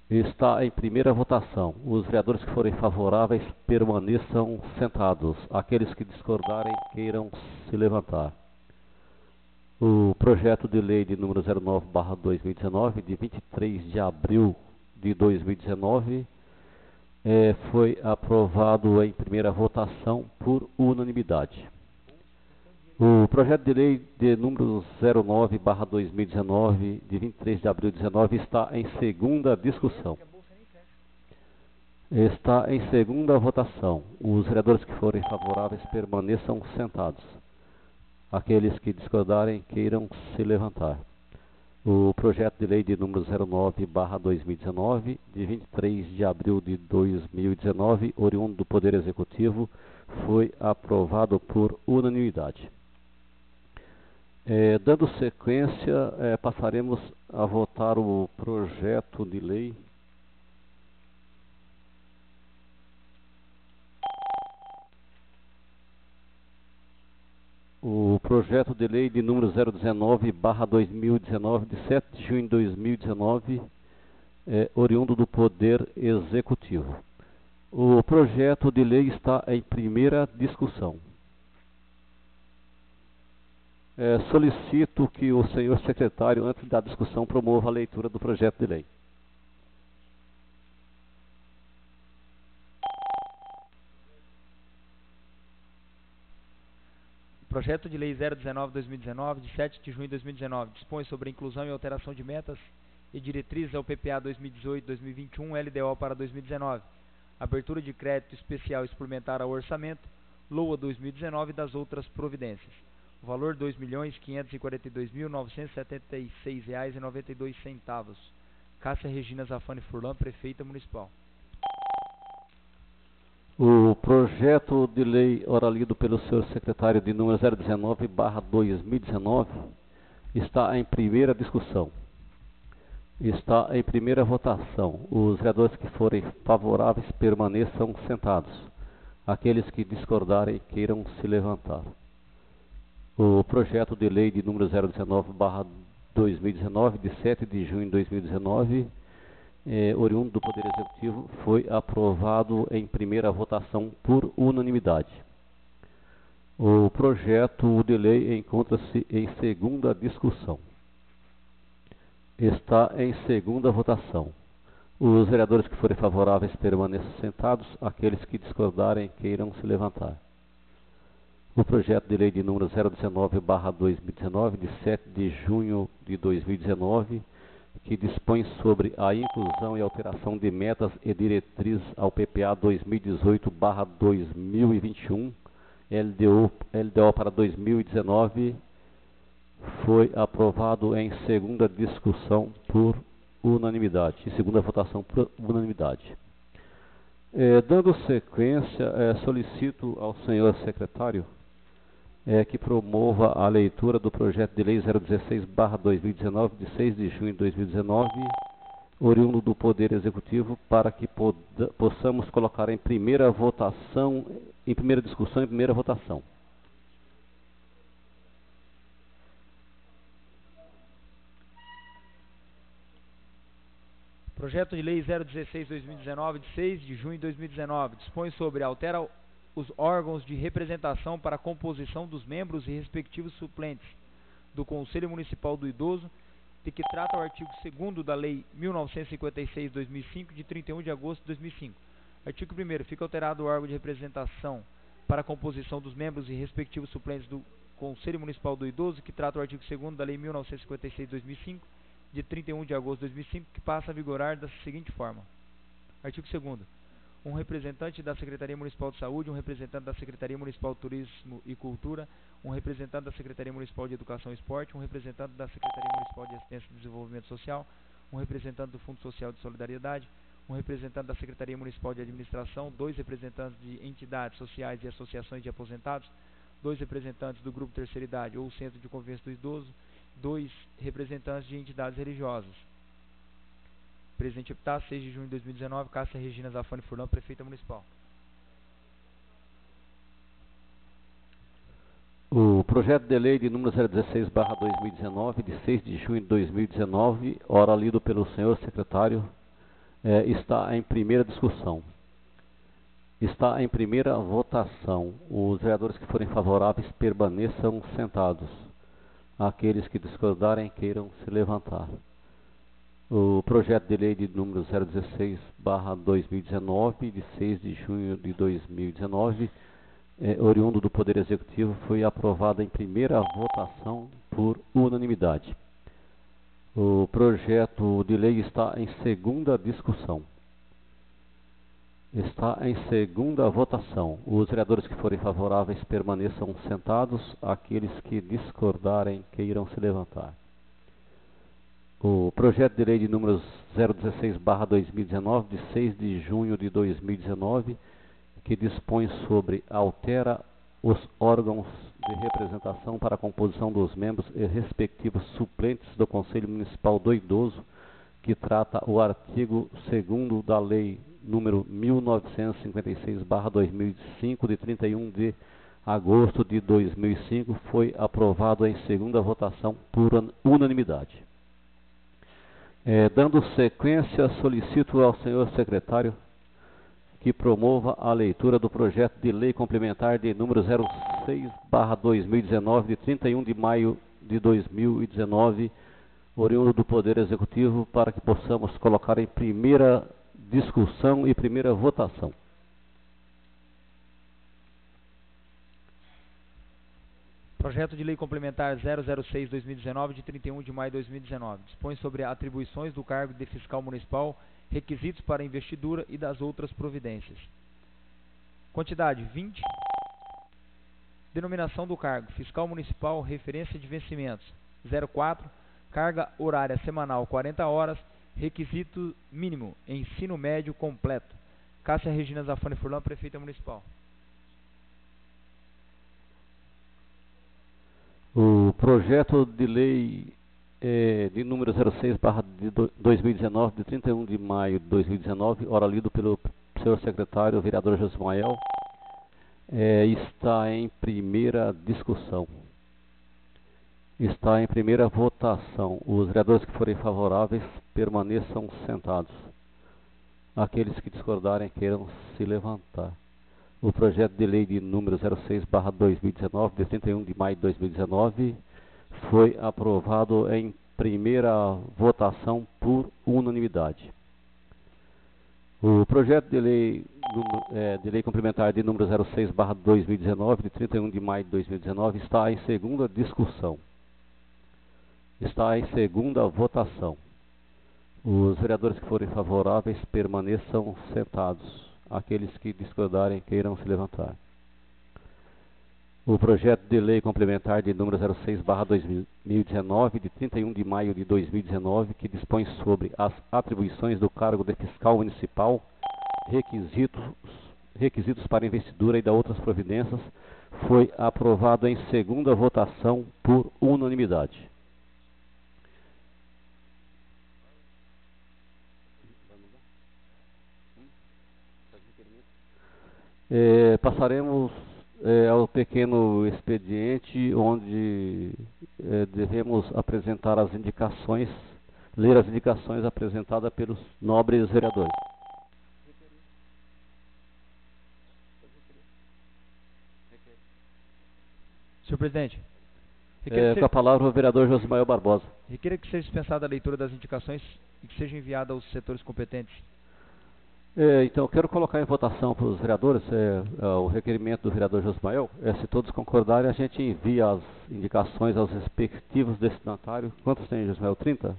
Está em primeira votação. Os vereadores que forem favoráveis permaneçam sentados. Aqueles que discordarem queiram se levantar. O projeto de lei de número 09/2019, de 23 de abril de 2019, foi aprovado em primeira votação por unanimidade. O projeto de lei de número 09/2019, de 23 de abril de 2019, está em segunda discussão. Está em segunda votação. Os vereadores que forem favoráveis permaneçam sentados. Aqueles que discordarem queiram se levantar. O projeto de lei de número 09/2019, de 23 de abril de 2019, oriundo do Poder Executivo, foi aprovado por unanimidade. Dando sequência, passaremos a votar o projeto de lei de número 019/2019, de 7 de junho de 2019, oriundo do Poder Executivo. O projeto de lei está em primeira discussão. Solicito que o senhor secretário, antes da discussão, promova a leitura do projeto de lei. Projeto de Lei 019/2019, de 7 de junho de 2019, dispõe sobre a inclusão e alteração de metas e diretrizes ao PPA 2018-2021 LDO para 2019, abertura de crédito especial e suplementar ao orçamento, LOA 2019 e das outras providências. O valor R$ 2.542.976,92. Cássia Regina Zafani Furlan, Prefeita Municipal. O projeto de lei, ora lido pelo senhor secretário, de número 019/2019, está em primeira discussão. Está em primeira votação. Os vereadores que forem favoráveis permaneçam sentados. Aqueles que discordarem queiram se levantar. O projeto de lei de número 019/2019, de 7 de junho de 2019, oriundo do Poder Executivo, foi aprovado em primeira votação por unanimidade. O projeto de lei encontra-se em segunda discussão. Está em segunda votação. Os vereadores que forem favoráveis permaneçam sentados. Aqueles que discordarem queiram se levantar. O projeto de lei de número 019/2019, de 7 de junho de 2019, que dispõe sobre a inclusão e alteração de metas e diretrizes ao PPA 2018/2021, LDO para 2019, foi aprovado em segunda discussão por unanimidade, em segunda votação por unanimidade. Dando sequência, solicito ao senhor secretário que promova a leitura do projeto de lei 016/2019, de 6 de junho de 2019, oriundo do Poder Executivo, para que possamos colocar em primeira votação, em primeira discussão e primeira votação. Projeto de Lei 016/2019, de 6 de junho de 2019, dispõe sobre altera os órgãos de representação para a composição dos membros e respectivos suplentes do Conselho Municipal do Idoso, de que trata o artigo 2º da Lei 1956/2005, de 31 de agosto de 2005. Artigo 1º. Fica alterado o órgão de representação para a composição dos membros e respectivos suplentes do Conselho Municipal do Idoso, que trata o artigo 2º da Lei 1956/2005, de 31 de agosto de 2005, que passa a vigorar da seguinte forma. Artigo 2º. Um representante da Secretaria Municipal de Saúde, um representante da Secretaria Municipal de Turismo e Cultura, um representante da Secretaria Municipal de Educação e Esporte, um representante da Secretaria Municipal de Assistência e Desenvolvimento Social, um representante do Fundo Social de Solidariedade, um representante da Secretaria Municipal de Administração, 2 representantes de entidades sociais e associações de aposentados, 2 representantes do Grupo Terceira Idade ou Centro de Convivência do Idoso, 2 representantes de entidades religiosas. Presidente Epitácio, 6 de junho de 2019, Cássia Regina Zafani Furlan, Prefeita Municipal. O projeto de lei de número 016/2019, de 6 de junho de 2019, ora lido pelo senhor secretário, está em primeira discussão. Está em primeira votação. Os vereadores que forem favoráveis permaneçam sentados. Aqueles que discordarem queiram se levantar. O projeto de lei de número 016/2019, de 6 de junho de 2019, oriundo do Poder Executivo, foi aprovado em primeira votação por unanimidade. O projeto de lei está em segunda discussão. Está em segunda votação. Os vereadores que forem favoráveis permaneçam sentados. Aqueles que discordarem queiram se levantar. O projeto de lei de número 016/2019, de 6 de junho de 2019, que dispõe sobre altera os órgãos de representação para a composição dos membros e respectivos suplentes do Conselho Municipal do Idoso, que trata o artigo 2º da Lei número 1956/2005, de 31 de agosto de 2005, foi aprovado em segunda votação por unanimidade. Dando sequência, solicito ao senhor secretário que promova a leitura do projeto de lei complementar de número 06/2019, de 31 de maio de 2019, oriundo do Poder Executivo, para que possamos colocar em primeira discussão e primeira votação. Projeto de Lei Complementar 006/2019, de 31 de maio de 2019. Dispõe sobre atribuições do cargo de fiscal municipal, requisitos para investidura e das outras providências. Quantidade: 20. Denominação do cargo: fiscal municipal, referência de vencimentos: 04. Carga horária semanal: 40 horas. Requisito mínimo: ensino médio completo. Cássia Regina Zafani Furlan, Prefeita Municipal. O projeto de lei de número 06/2019, de 31 de maio de 2019, ora lido pelo senhor secretário, vereador Josimael, está em primeira discussão. Está em primeira votação. Os vereadores que forem favoráveis permaneçam sentados. Aqueles que discordarem queiram se levantar. O projeto de lei de número 06/2019, de 31 de maio de 2019, foi aprovado em primeira votação por unanimidade. O projeto de lei complementar de número 06/2019, de 31 de maio de 2019, está em segunda discussão. Está em segunda votação. Os vereadores que forem favoráveis permaneçam sentados. Aqueles que discordarem queiram se levantar. O projeto de lei complementar de número 06/2019, de 31 de maio de 2019, que dispõe sobre as atribuições do cargo de fiscal municipal, requisitos para investidura e da outras providências, foi aprovado em segunda votação por unanimidade. Passaremos ao pequeno expediente, onde devemos apresentar as indicações, ler as indicações apresentadas pelos nobres vereadores. Senhor presidente, com a palavra o vereador Josimael Barbosa. Requeira que seja dispensada a leitura das indicações e que seja enviada aos setores competentes. Então, eu quero colocar em votação para os vereadores o requerimento do vereador Josmael. Se todos concordarem, a gente envia as indicações aos respectivos destinatários. Quantos tem, Josmael? 30?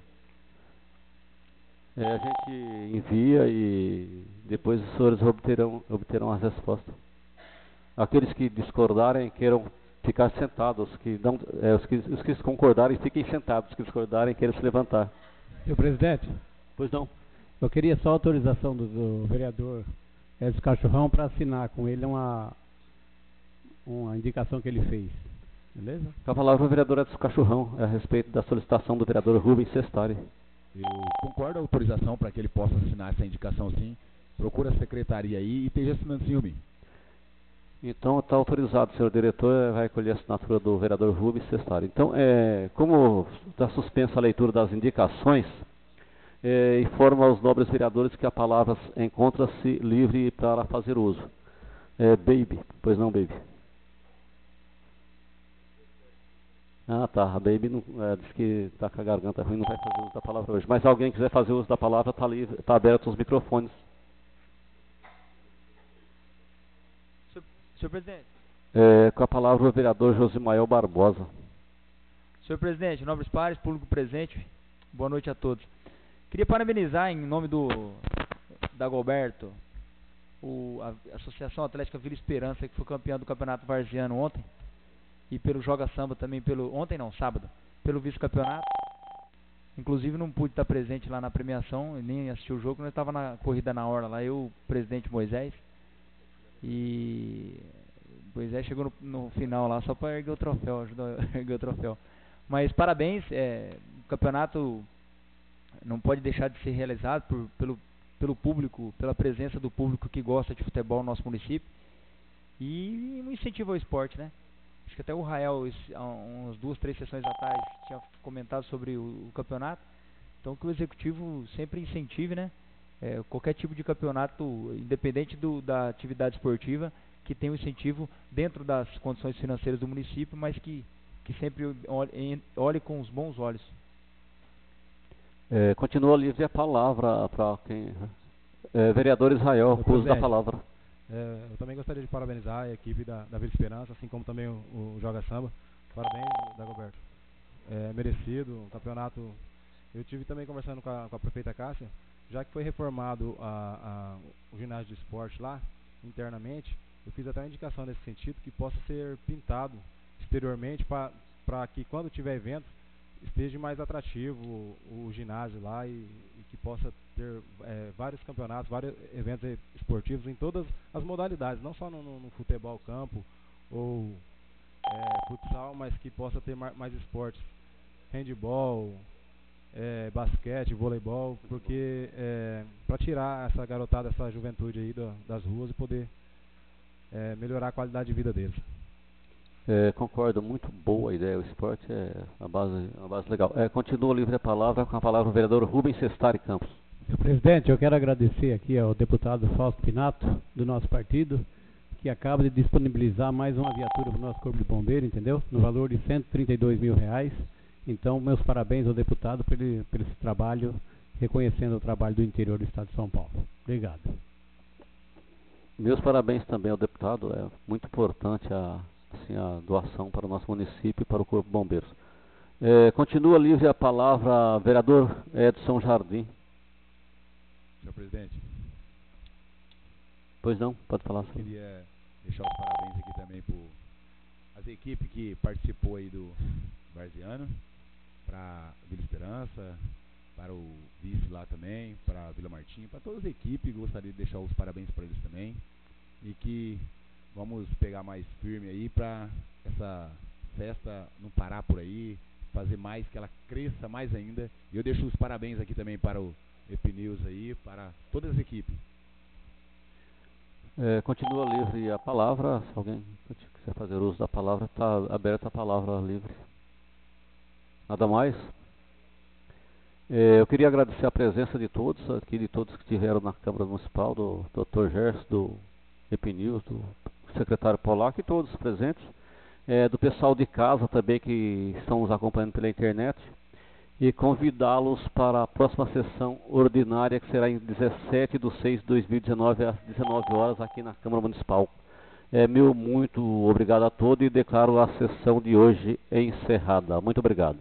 A gente envia e depois os senhores obterão as respostas. Aqueles que discordarem, queiram ficar sentados. Os que concordarem, fiquem sentados. Os que discordarem, queiram se levantar. Senhor presidente, Pois não. eu queria só a autorização do vereador Edson Cachorrão para assinar com ele uma indicação que ele fez. Beleza? Com a palavra o vereador Edson Cachorrão, a respeito da solicitação do vereador Rubens Sestari. Eu concordo a autorização para que ele possa assinar essa indicação, sim. Procura a secretaria aí e esteja assinando, sim, Umi. Então está autorizado, senhor diretor, vai colher a assinatura do vereador Rubens Sestari. Então, como está suspensa a leitura das indicações, informa aos nobres vereadores que a palavra encontra-se livre para fazer uso. Baby, pois não, Baby? Ah, tá, a Baby diz que está com a garganta ruim, não vai fazer uso da palavra hoje. Mas alguém quiser fazer uso da palavra, está livre, está aberto os microfones. Senhor presidente. Com a palavra o vereador Josimael Barbosa. Senhor presidente, nobres pares, público presente, boa noite a todos. Queria parabenizar em nome do Dagoberto, a Associação Atlética Vila Esperança, que foi campeã do Campeonato Varziano ontem, e pelo Joga Samba também, sábado, pelo vice-campeonato. Inclusive não pude estar presente lá na premiação, nem assistir o jogo, nós estava na corrida na hora lá, eu, o presidente Moisés, e Moisés chegou no final lá só para erguer o troféu, ajudou a erguer o troféu. Mas parabéns, o campeonato não pode deixar de ser realizado pelo público, pela presença do público que gosta de futebol no nosso município, e um incentivo ao esporte, né? Acho que até o Rael, umas 2, 3 sessões atrás, tinha comentado sobre o campeonato. Então que o executivo sempre incentive, né? Qualquer tipo de campeonato, independente da atividade esportiva, que tenha um incentivo dentro das condições financeiras do município, mas que sempre olhe com os bons olhos. Continua livre a palavra para quem... vereador Israel, uso da palavra. Eu também gostaria de parabenizar a equipe da Vila Esperança, assim como também o Joga Samba. Parabéns, Dagoberto. Merecido, o campeonato. Eu tive também conversando com a prefeita Cássia, já que foi reformado o ginásio de esporte lá, internamente, eu fiz até uma indicação nesse sentido, que possa ser pintado exteriormente para que quando tiver evento, esteja mais atrativo o ginásio lá e que possa ter vários campeonatos, vários eventos esportivos em todas as modalidades, não só no futebol campo ou futsal, mas que possa ter mais esportes, handebol, basquete, voleibol, porque para tirar essa garotada, essa juventude aí das ruas e poder melhorar a qualidade de vida deles. Concordo, muito boa a ideia. O esporte é uma base legal. Continua livre a palavra, com a palavra o vereador Rubens Sestari Campos. Senhor presidente, eu quero agradecer aqui ao deputado Fausto Pinato, do nosso partido, que acaba de disponibilizar mais uma viatura para o nosso Corpo de Bombeiro, entendeu? No valor de R$132 mil. Então, meus parabéns ao deputado por esse trabalho, reconhecendo o trabalho do interior do estado de São Paulo. Obrigado. Meus parabéns também ao deputado. É muito importante a doação para o nosso município e para o Corpo de Bombeiros. Continua livre a palavra vereador Edson Jardim. Senhor presidente. Pois não, pode falar. Eu queria deixar os parabéns aqui também para as equipes que participou aí do Varziano, para a Vila Esperança, para o vice lá também, para a Vila Martim, para todas as equipes. Gostaria de deixar os parabéns para eles também, e que vamos pegar mais firme aí para essa festa não parar por aí, fazer mais, que ela cresça mais ainda. E eu deixo os parabéns aqui também para o EP-News aí, para todas as equipes. Continua livre a palavra. Se alguém quiser fazer uso da palavra, está aberta a palavra livre. Nada mais? Eu queria agradecer a presença de todos aqui, de todos que estiveram na Câmara Municipal, do Dr. Gerson, do EP-News, do secretário Polaco e todos presentes, do pessoal de casa também que estão nos acompanhando pela internet, e convidá-los para a próxima sessão ordinária, que será em 17/6/2019, às 19 horas, aqui na Câmara Municipal. Meu muito obrigado a todos e declaro a sessão de hoje encerrada. Muito obrigado.